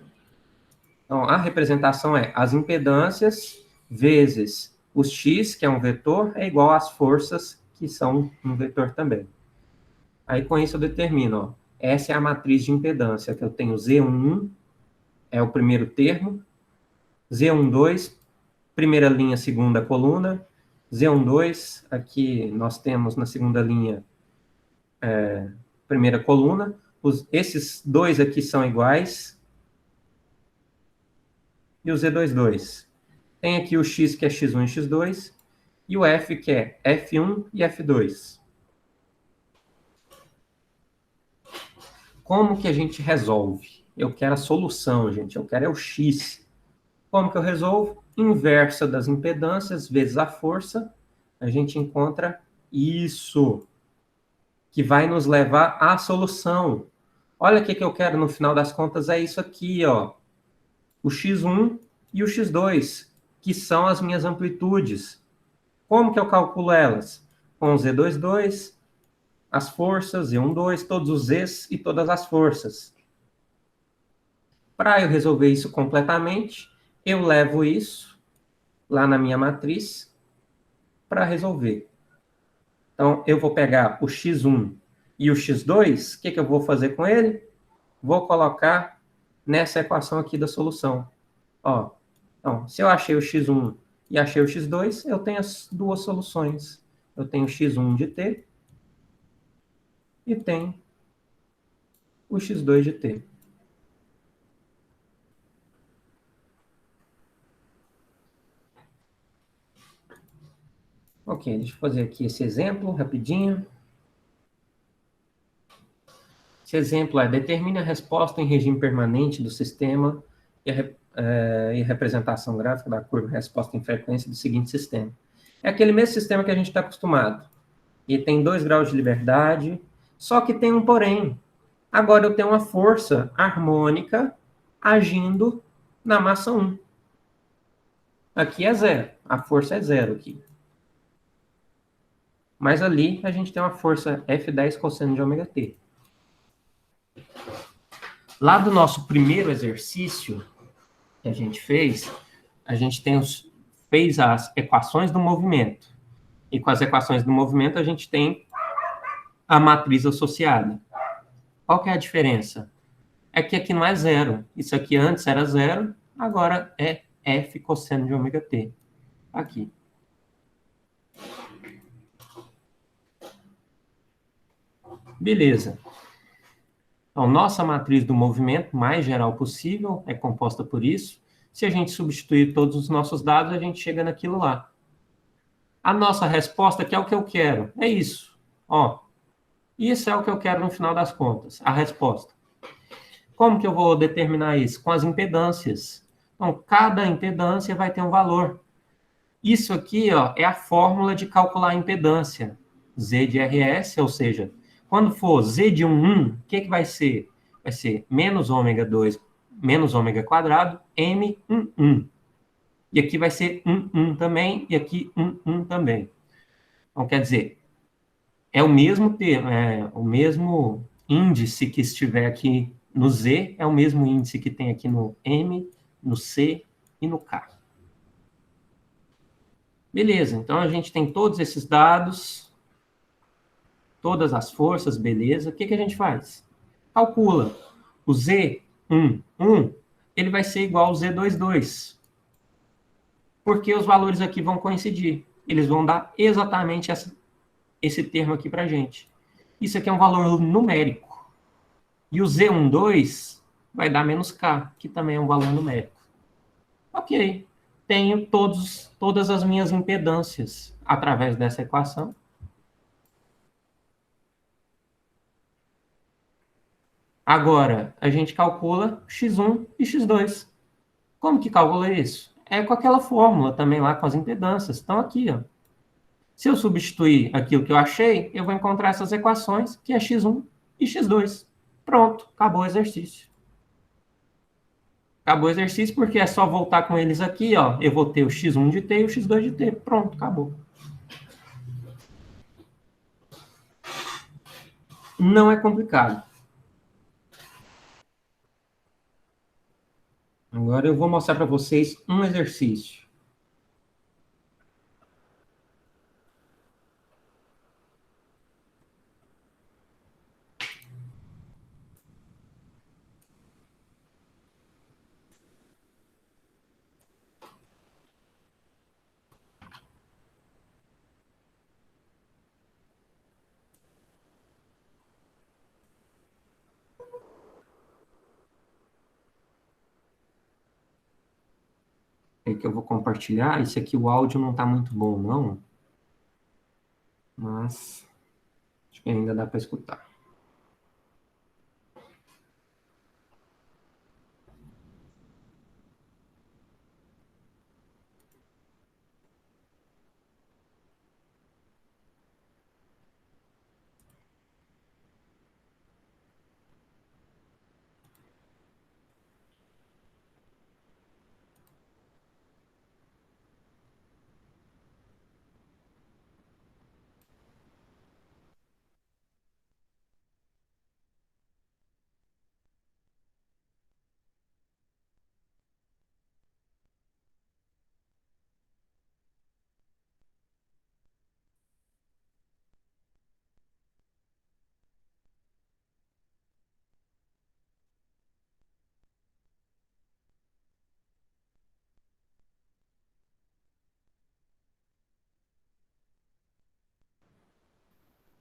Então, a representação é as impedâncias vezes os X, que é um vetor, é igual às forças, que são um vetor também. Aí, com isso, eu determino, ó, essa é a matriz de impedância, que eu tenho Z11, é o primeiro termo, Z12, primeira linha, segunda coluna, Z12, aqui nós temos na segunda linha, primeira coluna, esses dois aqui são iguais, e o Z22. Tem aqui o X, que é X1 e X2, e o F, que é F1 e F2. Como que a gente resolve? Eu quero a solução, gente. Eu quero o X. Como que eu resolvo? Inversa das impedâncias vezes a força. A gente encontra isso, que vai nos levar à solução. Olha o que eu quero no final das contas, é isso aqui, ó. O X1 e o X2, que são as minhas amplitudes. Como que eu calculo elas? Com o Z22, as forças, Z12, todos os Zs e todas as forças. Para eu resolver isso completamente, eu levo isso lá na minha matriz para resolver. Então, eu vou pegar o X1 e o X2, o que eu vou fazer com ele? Vou colocar nessa equação aqui da solução. Ó, então, se eu achei o X1 e achei o X2, eu tenho as duas soluções. Eu tenho o X1 de T e tenho o X2 de T. Ok, deixa eu fazer aqui esse exemplo rapidinho. Esse exemplo é: determine a resposta em regime permanente do sistema e a representação gráfica da curva resposta em frequência do seguinte sistema. É aquele mesmo sistema que a gente está acostumado. E tem 2 graus de liberdade, só que tem um porém. Agora eu tenho uma força harmônica agindo na massa 1. Aqui é 0. A força é 0 aqui. Mas ali a gente tem uma força F10 cosseno de ômega t. Lá do nosso primeiro exercício que a gente fez, a gente fez as equações do movimento. E com as equações do movimento a gente tem a matriz associada. Qual que é a diferença? É que aqui não é 0. Isso aqui antes era 0, agora é F cosseno de ômega t. Aqui. Beleza. Então, nossa matriz do movimento mais geral possível é composta por isso. Se a gente substituir todos os nossos dados, a gente chega naquilo lá. A nossa resposta, que é o que eu quero, é isso. Ó, isso é o que eu quero no final das contas, a resposta. Como que eu vou determinar isso? Com as impedâncias. Então, cada impedância vai ter um valor. Isso aqui, ó, é a fórmula de calcular a impedância. Z de RS, ou seja, quando for Z de 1, o que vai ser? Vai ser menos ômega 2, menos ômega quadrado, M11. E aqui vai ser 1 também, e aqui 1 também. Então, quer dizer, é o mesmo termo, é o mesmo índice que estiver aqui no Z, é o mesmo índice que tem aqui no M, no C e no K. Beleza, então a gente tem todos esses dados, todas as forças, beleza. O que a gente faz? Calcula. O Z11, ele vai ser igual ao Z22. Porque os valores aqui vão coincidir. Eles vão dar exatamente esse termo aqui para a gente. Isso aqui é um valor numérico. E o Z12 vai dar menos K, que também é um valor numérico. Ok. Tenho todas as minhas impedâncias através dessa equação. Agora, a gente calcula x1 e x2. Como que calcula isso? É com aquela fórmula também lá com as impedâncias. Estão aqui, ó. Se eu substituir aquilo que eu achei, eu vou encontrar essas equações, que é x1 e x2. Pronto, acabou o exercício. Acabou o exercício porque é só voltar com eles aqui, ó. Eu vou ter o x1 de t e o x2 de t. Pronto, acabou. Não é complicado. Agora eu vou mostrar para vocês um exercício. É que eu vou compartilhar. Esse aqui, o áudio não está muito bom, não. Mas acho que ainda dá para escutar.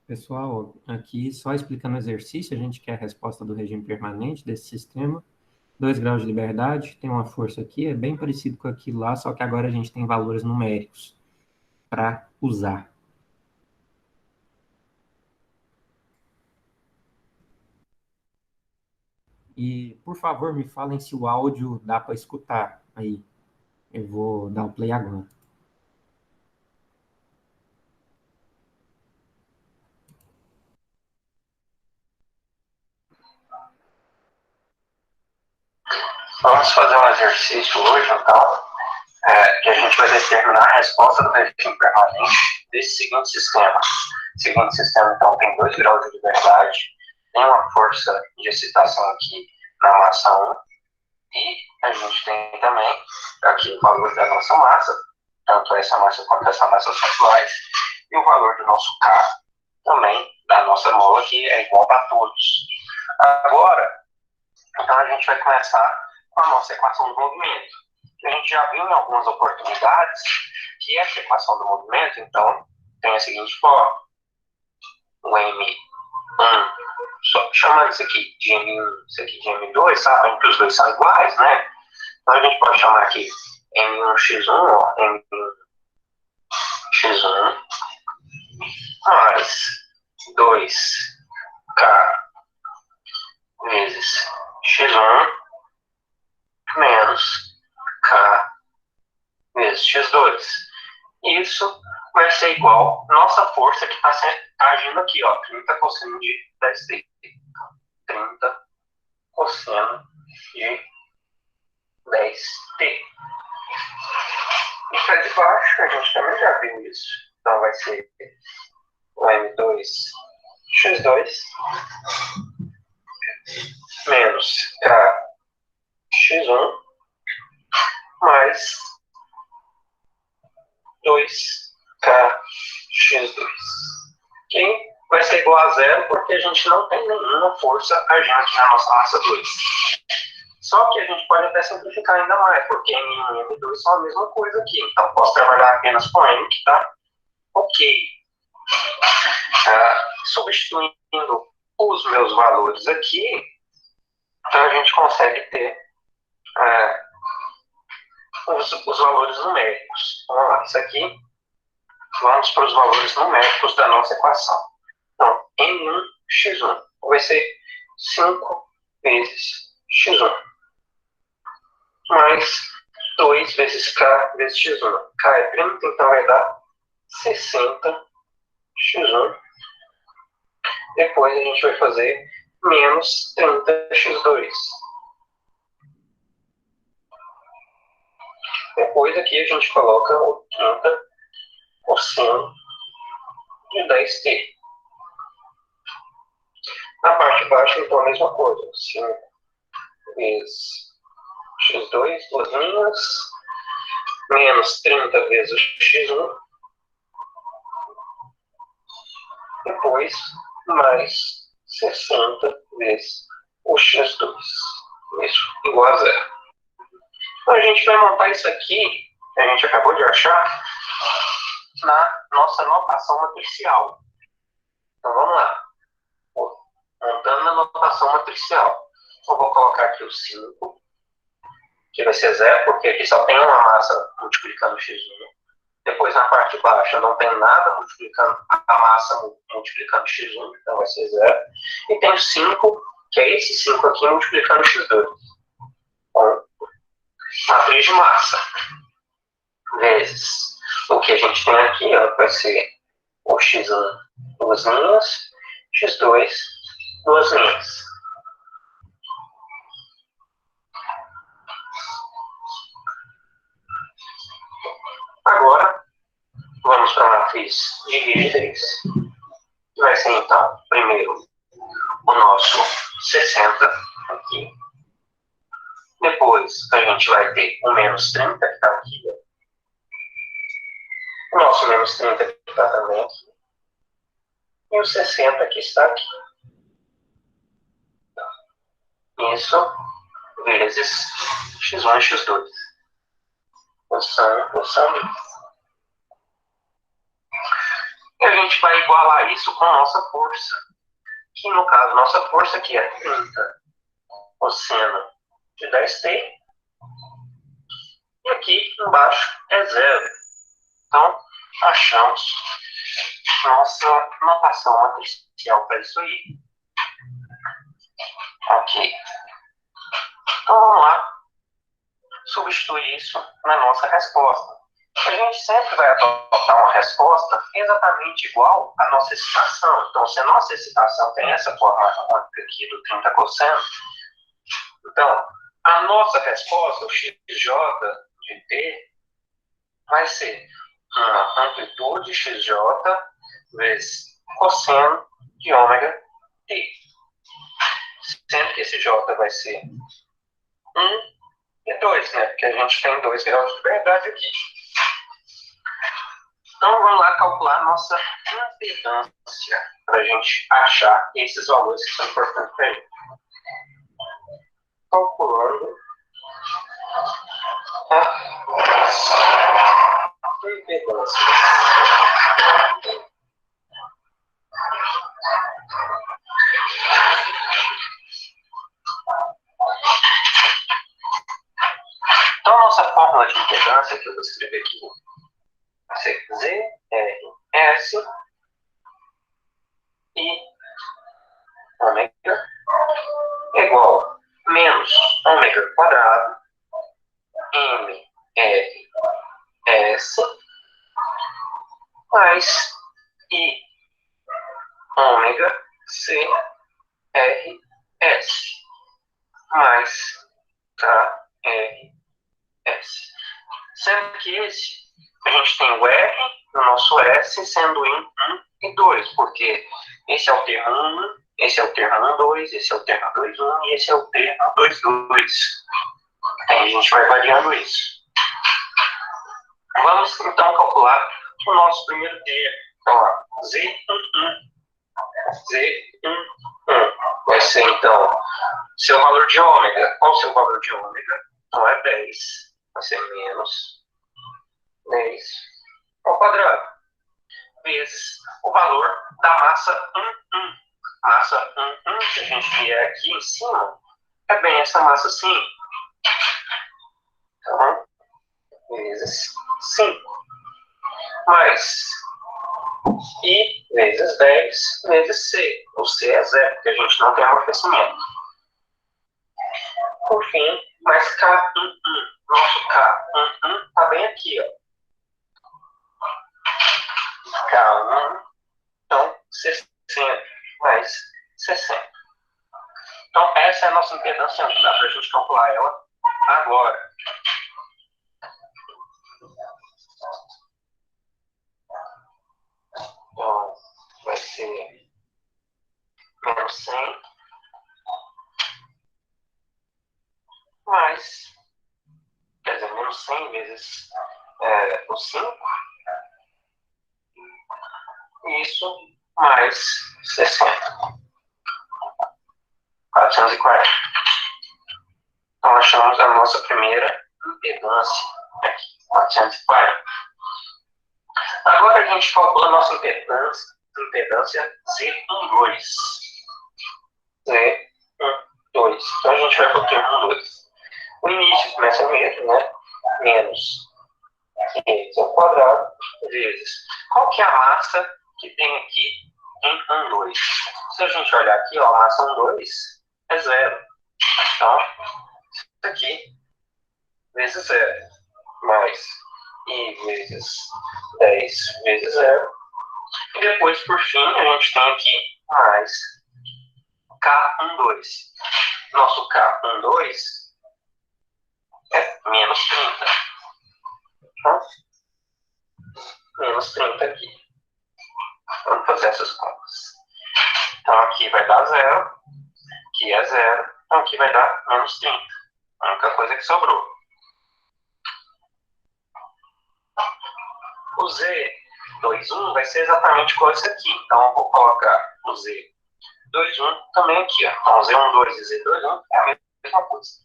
Pessoal, aqui só explicando o exercício, a gente quer a resposta do regime permanente desse sistema. 2 graus de liberdade, tem uma força aqui, é bem parecido com aquilo lá, só que agora a gente tem valores numéricos para usar. E, por favor, me falem se o áudio dá para escutar aí. Eu vou dar o play agora. Vamos fazer um exercício hoje, então, que a gente vai determinar a resposta do regime permanente desse seguinte sistema. O seguinte sistema, então, tem 2 graus de liberdade, tem uma força de excitação aqui na massa 1, e a gente tem também aqui o valor da nossa massa, tanto essa massa quanto essa massa são iguais, e o valor do nosso K também, da nossa mola, que é igual para todos. Agora, então a gente vai começar com a nossa equação do movimento. A gente já viu em algumas oportunidades que essa equação do movimento, então, tem a seguinte forma. O M1, só chamando isso aqui de M1, isso aqui de M2, sabem que os dois são iguais, né? Então a gente pode chamar aqui M1x1, ó, M1x1 mais 2K vezes x1 menos K vezes x2. Isso vai ser igual nossa força que está agindo aqui, ó, 30 cosseno de 10t. 30 cosseno de 10t. E para de baixo, a gente também já viu isso. Então vai ser o M2x2 menos Kx1 mais 2Kx2. Que vai ser igual a zero porque a gente não tem nenhuma força agindo na nossa massa 2. Só que a gente pode até simplificar ainda mais, porque M1 e M2 são a mesma coisa aqui. Então posso trabalhar apenas com M, que está ok. Substituindo os meus valores aqui, então a gente consegue ter os valores numéricos. Vamos lá, isso aqui, vamos para os valores numéricos da nossa equação. Então, M1x1 vai ser 5 vezes x1, mais 2 vezes K vezes x1. K é 30, então vai dar 60x1. Depois a gente vai fazer menos 30x2. Depois aqui a gente coloca o 30 cosseno de 10t. Na parte de baixo, então, a mesma coisa. 5 vezes x2, duas linhas, menos 30 vezes x1, depois mais 60 vezes o x2. Isso igual a zero. Então a gente vai montar isso aqui, que a gente acabou de achar, na nossa notação matricial. Então vamos lá. Montando a notação matricial. Eu vou colocar aqui o 5, que vai ser zero, porque aqui só tem uma massa multiplicando x1. Depois na parte de baixo não tem nada multiplicando a massa multiplicando x1, então vai ser zero. E tem o 5, que é esse 5 aqui multiplicando x2. Bom, matriz de massa vezes o que a gente tem aqui, ó, vai ser o x1 duas linhas, x2 duas linhas. Agora vamos para a matriz de 3. Vai ser então primeiro o nosso 60 aqui. Depois a gente vai ter o menos 30 que está aqui. O nosso menos 30 que está também aqui. E o 60 que está aqui. Isso vezes x1 e x2. Posição. E a gente vai igualar isso com a nossa força. Que no caso, nossa força aqui é 30 cosseno de 10t. E aqui embaixo é zero. Então, achamos nossa notação matricial para isso aí. Ok. Então vamos lá, substituir isso na nossa resposta. A gente sempre vai adotar uma resposta exatamente igual à nossa excitação. Então, se a nossa excitação tem essa forma harmônica aqui do 30 cosseno, então, a nossa resposta, o xj de t, vai ser uma amplitude xj vezes cosseno de ômega t. Sendo que esse j vai ser 1 e 2, né? Porque a gente tem 2 graus de liberdade aqui. Então, vamos lá calcular a nossa impedância para a gente achar esses valores que são importantes para ele. Calculando a impedância. Então, a nossa fórmula de impedância, que eu vou escrever aqui, vai ser ZRS e ômega igual a menos ômega quadrado MRS mais I ômega CRS mais KRS. Sendo que esse, a gente tem o R no nosso S sendo em 1 e 2, porque esse é o termo 1, esse é o termo 1, 2, esse é o termo 2, 1 e esse é o termo 2, 2. Aí a gente vai variando isso. Vamos então calcular o nosso primeiro termo. Então, ó, Z11 vai ser então seu valor de ômega. Qual o seu valor de ômega? Então é 10, vai ser menos 10 ao quadrado, vezes o valor da massa 1. Massa 1, se a gente vier aqui em cima, é bem essa massa 5. Então, vezes 5. Mais I vezes 10 vezes C. O C é 0, porque a gente não tem amortecimento. Por fim, mais K11. Nosso K11 está bem aqui, ó. K1, então 60 mais 60. Então, essa é a nossa impedância, dá para a gente calcular ela agora. Então, vai ser menos 100 mais, quer dizer, menos 100 vezes o 5. Isso mais 60. 440. Então, achamos a nossa primeira impedância aqui, 440. Agora a gente calcula a nossa impedância Z12. Z12. Então a gente vai para o termo 2. O início começa mesmo, né? Menos x ao quadrado vezes. Qual que é a massa que tem aqui em 2? Se a gente olhar aqui, ó, a massa 2 é 0. Então, isso aqui vezes 0. Mais I vezes 10 vezes 0. E depois, por fim, a gente tem aqui mais K12. Nosso K12 é menos 30. Então, menos 30 aqui. Vamos fazer essas contas. Então, aqui vai dar 0. Aqui é 0. Então, aqui vai dar menos 30. A única coisa que sobrou. O Z21 vai ser exatamente igual a esse aqui. Então, eu vou colocar o Z21 também aqui. Ó. Então, Z12 e Z21 é a mesma coisa.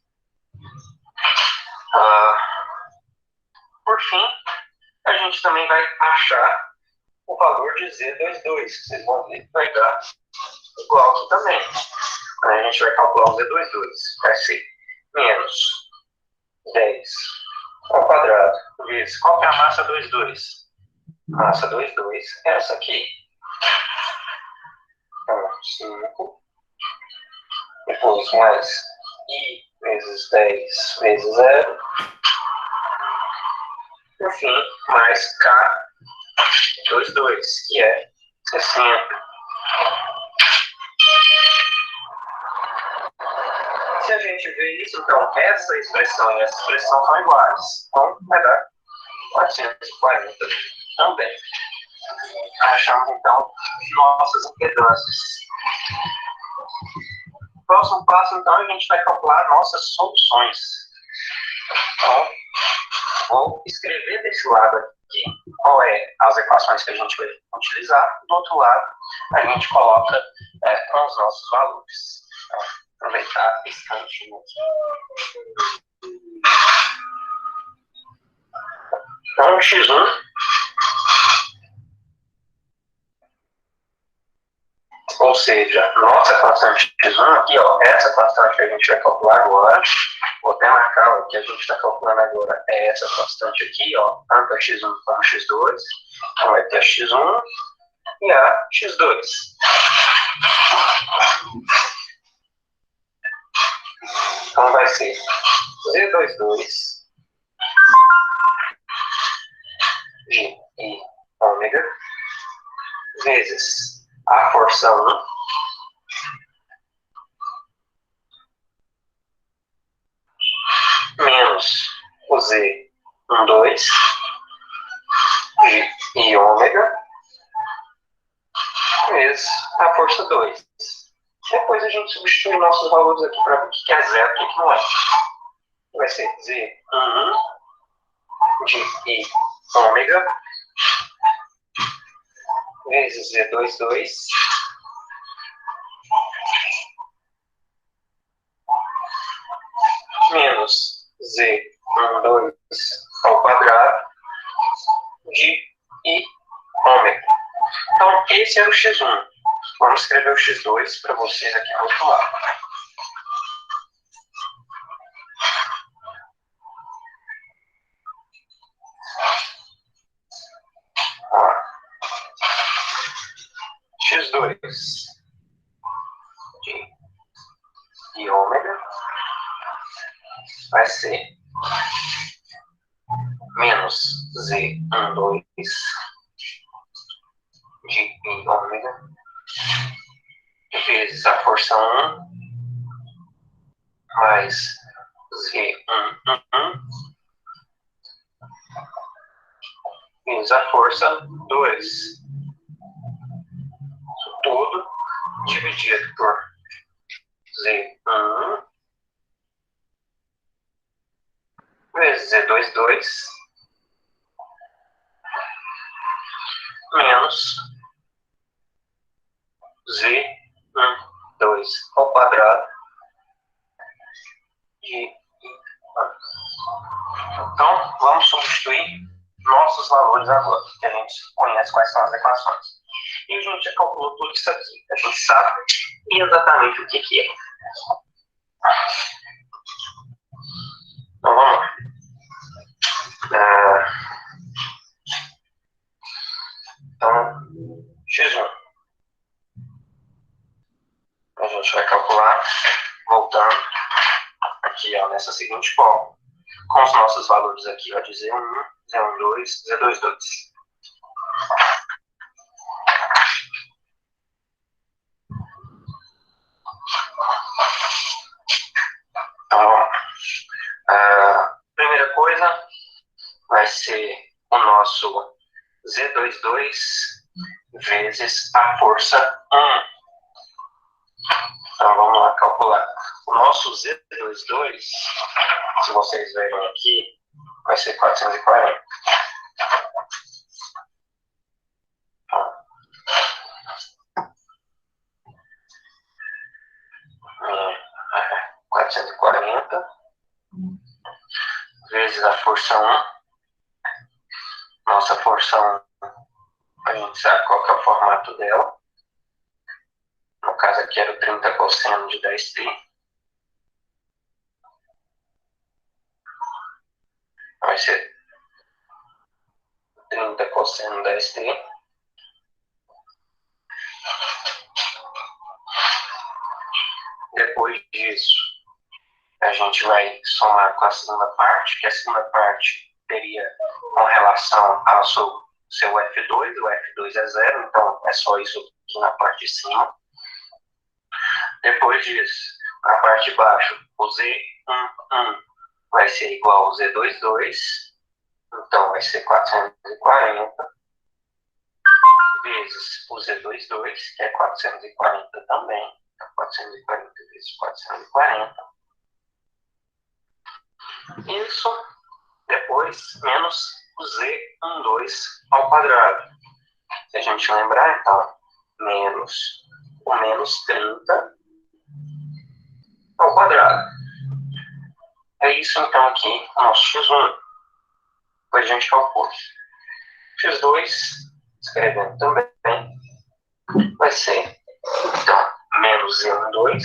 Por fim, a gente também vai achar o valor de Z22. Vocês vão ver que vai dar igual aqui também. Então, a gente vai calcular o Z22. Vai ser menos 10 ao quadrado vezes. Qual que é a massa 22? Massa 22 é essa aqui. Então, 5. Depois mais I vezes 10 vezes 0. Enfim, mais K, 2, que é 60. Se a gente vê isso, então, essa expressão e essa expressão são iguais. Então, vai dar 440 também. Achamos, então, nossas impedâncias. Próximo passo, então, a gente vai calcular nossas soluções. Então, vou escrever desse lado aqui qual é as equações que a gente vai utilizar. Do outro lado, a gente coloca os nossos valores. Então, aproveitar esse cantinho aqui. Então, x1, ou seja, nossa constante x1 aqui, ó, essa constante que a gente vai calcular agora, vou até marcar o que a gente está calculando agora, é essa constante aqui, ó, tanto a x1 como a x2, então vai ter a x1 e a x2. Então vai ser Z22 de I ômega vezes a força 1 menos o Z12 de I ômega vezes a força 2. Depois a gente substitui nossos valores aqui para ver o que é zero e o que não é. Vai ser Z11 de I ômega vezes Z22 menos Z12 ao quadrado de I ômega. Então, esse era o x1. Vamos escrever o x2 para vocês aqui no outro lado. X2 de I ômega vai ser menos Z12 de I ômega vezes a força 1 mais Z11 vezes a força 2. Isso tudo dividido por Z1 vezes Z22 menos Z12 ao quadrado de I. Então, vamos substituir nossos valores agora, que a gente conhece quais são as equações. E a gente já calculou tudo isso aqui. A gente sabe exatamente o que é. Então, vamos lá. Então, x1. A gente vai calcular, voltando aqui, ó, nessa seguinte forma, com os nossos valores aqui, ó, de Z1, Z12, Z22. Então, a primeira coisa vai ser o nosso Z22 vezes a força 1. Então, vamos lá calcular. O nosso Z22, se vocês verem aqui, vai ser 440. Então, 440 vezes a força 1. Nossa força 1, a gente sabe qual que é o formato dela. No caso aqui era o 30 cosseno de 10π. Vai ser 30 cosseno de 10π. Depois disso, a gente vai somar com a segunda parte, que a segunda parte teria com relação ao seu F2, o F2 é 0, então é só isso aqui na parte de cima. Depois disso, na parte de baixo, o Z11 vai ser igual ao Z22, então vai ser 440, vezes o Z22, que é 440 também, então 440 vezes 440. Isso, depois, menos o Z12 ao quadrado. Se a gente lembrar, então, menos o menos 30 ao quadrado. É isso, então, aqui, o nosso x1. Depois a gente calcula. x2, escrevendo também, vai ser, então, menos z12.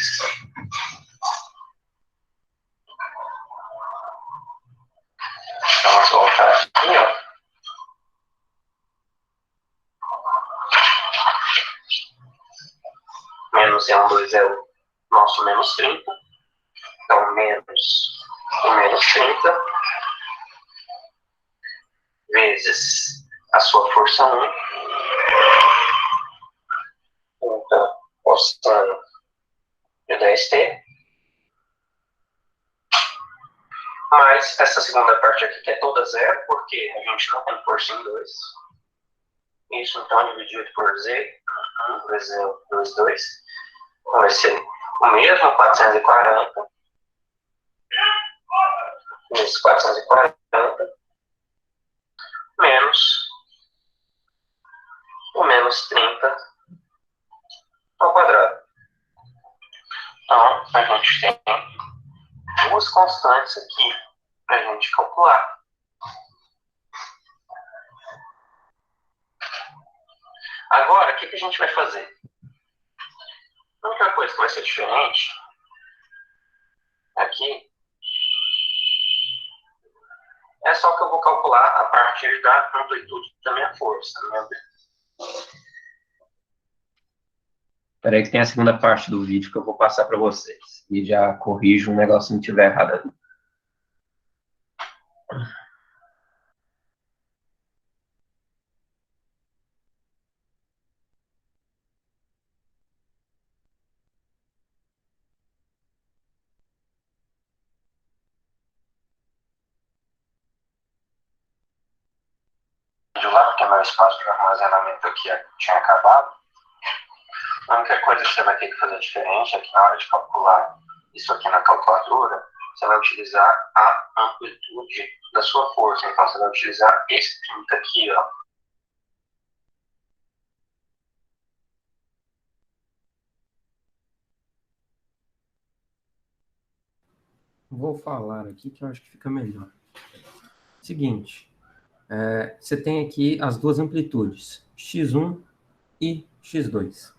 Então, vamos voltar aqui, ó. Menos z12 é o nosso menos 30. Então, menos o menos 30 vezes a sua força 1. Então, cosseno de 10t. Mais essa segunda parte aqui, que é toda zero, porque a gente não tem força em 2. Isso, então, dividido por z, vezes z22, vai ser o mesmo, 440, vezes 440, menos o menos 30 ao quadrado. Então, a gente tem duas constantes aqui para a gente calcular. Agora, o que a gente vai fazer? A única coisa que vai ser diferente aqui é só que eu vou calcular a partir da amplitude da minha força. Espera aí que tem a segunda parte do vídeo que eu vou passar para vocês. E já corrijo um negócio se estiver errado ali. De lá, porque meu espaço de armazenamento aqui tinha acabado. A única coisa que você vai ter que fazer diferente é que na hora de calcular isso aqui na calculadora, você vai utilizar a amplitude da sua força. Então, você vai utilizar esse 30 aqui, ó. Vou falar aqui que eu acho que fica melhor. Seguinte, você tem aqui as duas amplitudes, x1 e x2.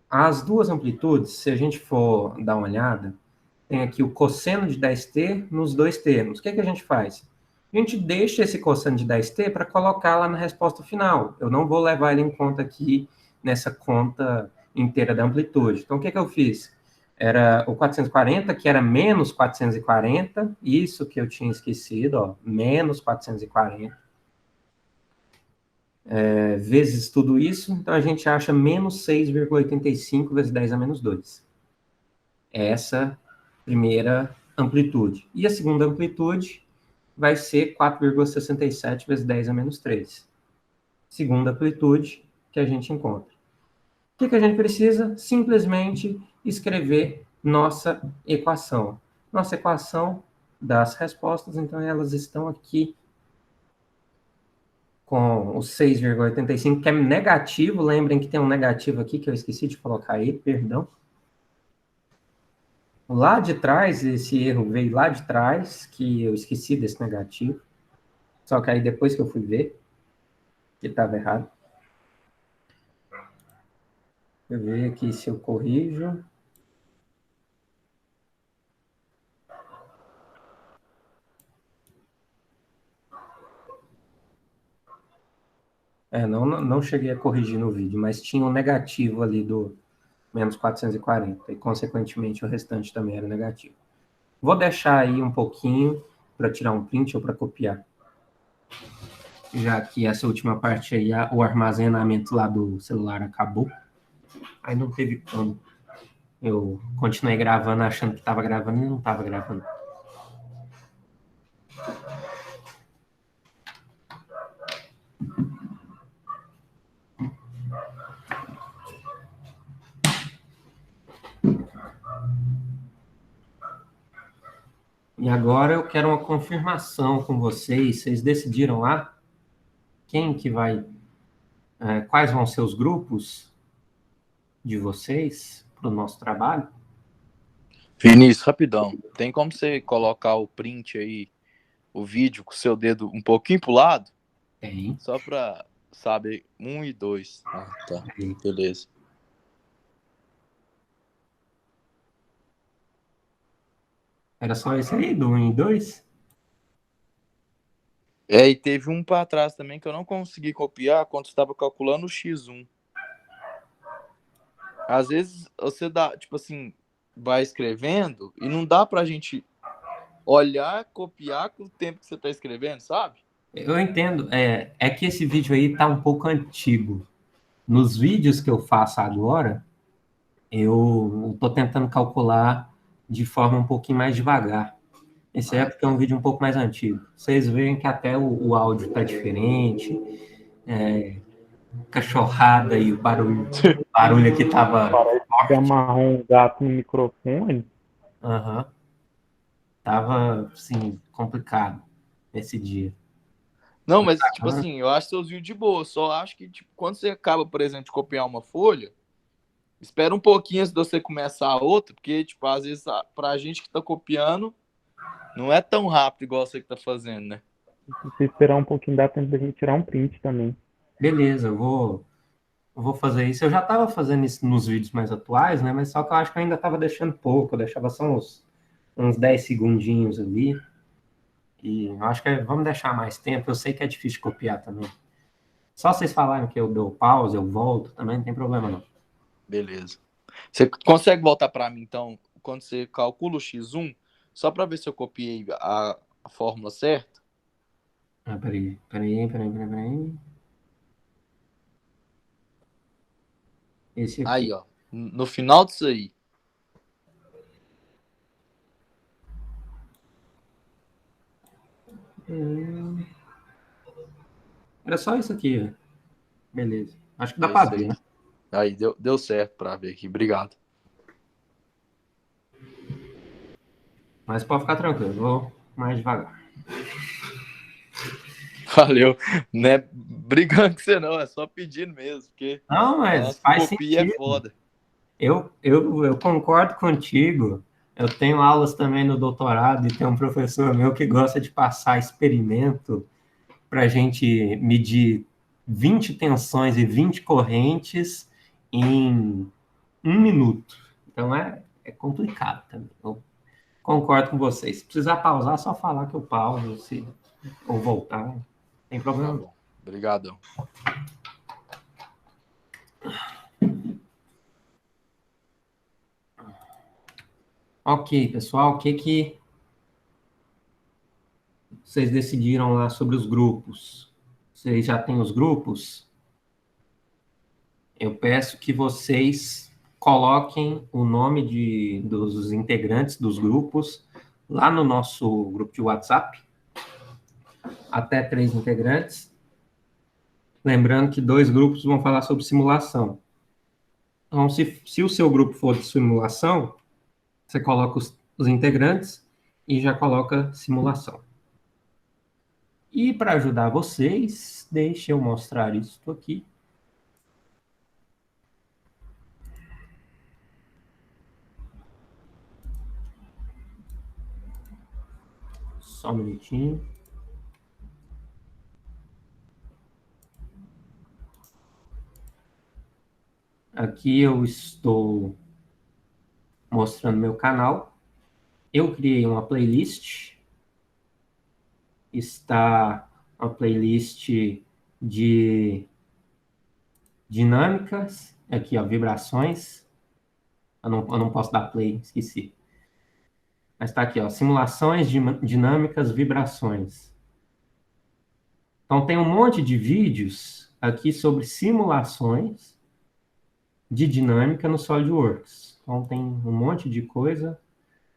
As duas amplitudes, se a gente for dar uma olhada, tem aqui o cosseno de 10t nos dois termos. O que a gente faz? A gente deixa esse cosseno de 10t para colocar lá na resposta final. Eu não vou levar ele em conta aqui nessa conta inteira da amplitude. Então, o que eu fiz? Era o 440, que era menos 440, isso que eu tinha esquecido, ó, menos 440. Vezes tudo isso, então a gente acha menos 6,85 vezes 10 a menos 2. Essa primeira amplitude. E a segunda amplitude vai ser 4,67 vezes 10 a menos 3. Segunda amplitude que a gente encontra. O que a gente precisa? Simplesmente escrever nossa equação. Nossa equação das respostas, então elas estão aqui com o 6,85, que é negativo. Lembrem que tem um negativo aqui que eu esqueci de colocar aí, perdão. Lá de trás, esse erro veio lá de trás, que eu esqueci desse negativo. Só que aí depois que eu fui ver, que estava errado. Deixa eu ver aqui se eu corrijo. Não cheguei a corrigir no vídeo, mas tinha um negativo ali do menos 440, e consequentemente o restante também era negativo. Vou deixar aí um pouquinho para tirar um print ou para copiar. Já que essa última parte aí, o armazenamento lá do celular acabou. Aí não teve como. Eu continuei gravando achando que estava gravando e não estava gravando. E agora eu quero uma confirmação com vocês. Vocês decidiram lá quem que vai, quais vão ser os grupos de vocês para o nosso trabalho? Vinícius, rapidão. Tem como você colocar o print aí, o vídeo com o seu dedo um pouquinho pro lado? Tem. Só pra saber. 1 e 2. Ah, tá. Tem. Beleza. Era só esse aí, do 1 e 2? É, e teve um pra trás também que eu não consegui copiar quando estava calculando o X1. Às vezes você dá, tipo assim, vai escrevendo e não dá pra gente olhar, copiar com o tempo que você tá escrevendo, sabe? Eu entendo. É que esse vídeo aí tá um pouco antigo. Nos vídeos que eu faço agora, eu tô tentando calcular de forma um pouquinho mais devagar. Esse é porque é um vídeo um pouco mais antigo. Vocês veem que até o áudio tá diferente. Cachorrada e o barulho aqui tava... Parece que amarrou um gato no microfone. Aham. Tava, assim, complicado esse dia. Não, mas, tipo assim, eu acho seus vídeos de boa. Só acho que, tipo, quando você acaba, por exemplo, de copiar uma folha, espera um pouquinho antes de você começar a outra, porque, tipo, às vezes, pra gente que tá copiando, não é tão rápido igual você que tá fazendo, né? Se você esperar um pouquinho, dá tempo da gente tirar um print também. Beleza, eu vou fazer isso. Eu já estava fazendo isso nos vídeos mais atuais, né? Mas só que eu acho que eu ainda estava deixando pouco. Eu deixava só uns 10 segundinhos ali. E eu acho que vamos deixar mais tempo. Eu sei que é difícil de copiar também. Só vocês falarem que eu dou pause, eu volto, também não tem problema não. Beleza. Você consegue voltar para mim, então, quando você calcula o X1, só para ver se eu copiei a fórmula certa? Ah, peraí. Esse aqui. Aí, ó. No final disso aí. Era só isso aqui, ó. Beleza. Acho que dá para ver, Perfeito. né? Aí, deu certo para ver aqui. Obrigado. Mas pode ficar tranquilo, eu vou mais devagar. Valeu. Não é brigando com você, não. É só pedindo mesmo, porque Não, mas nossa, faz copia é sentido. foda. Eu concordo contigo. Eu tenho aulas também no doutorado e tem um professor meu que gosta de passar experimento para a gente medir 20 tensões e 20 correntes em 1 minuto. Então é complicado também. Eu concordo com vocês. Se precisar pausar, é só falar que eu pauso, ou voltar, não tem Tá problema. bom. Obrigadão. Ok, pessoal, o que vocês decidiram lá sobre os grupos? Vocês já têm os grupos? Eu peço que vocês coloquem o nome dos integrantes dos grupos lá no nosso grupo de WhatsApp, até 3 integrantes. Lembrando que 2 grupos vão falar sobre simulação. Então, se o seu grupo for de simulação, você coloca os integrantes e já coloca simulação. E para ajudar vocês, deixe eu mostrar isso aqui. Só um minutinho. Aqui eu estou mostrando meu canal. Eu criei uma playlist. Está uma playlist de dinâmicas. Aqui, ó, vibrações. Eu não posso dar play, esqueci. Mas está aqui, ó, simulações dinâmicas, vibrações. Então, tem um monte de vídeos aqui sobre simulações de dinâmica no SolidWorks. Então, tem um monte de coisa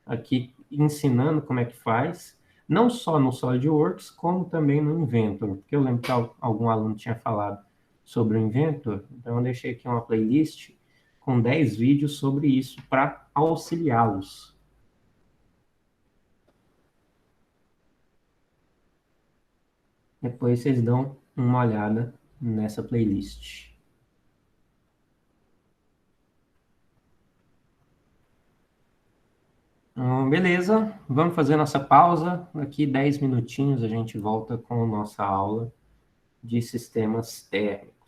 aqui ensinando como é que faz, não só no SolidWorks, como também no Inventor, porque eu lembro que algum aluno tinha falado sobre o Inventor, então eu deixei aqui uma playlist com 10 vídeos sobre isso para auxiliá-los. Depois vocês dão uma olhada nessa playlist. Beleza, vamos fazer nossa pausa. Daqui 10 minutinhos a gente volta com a nossa aula de sistemas térmicos.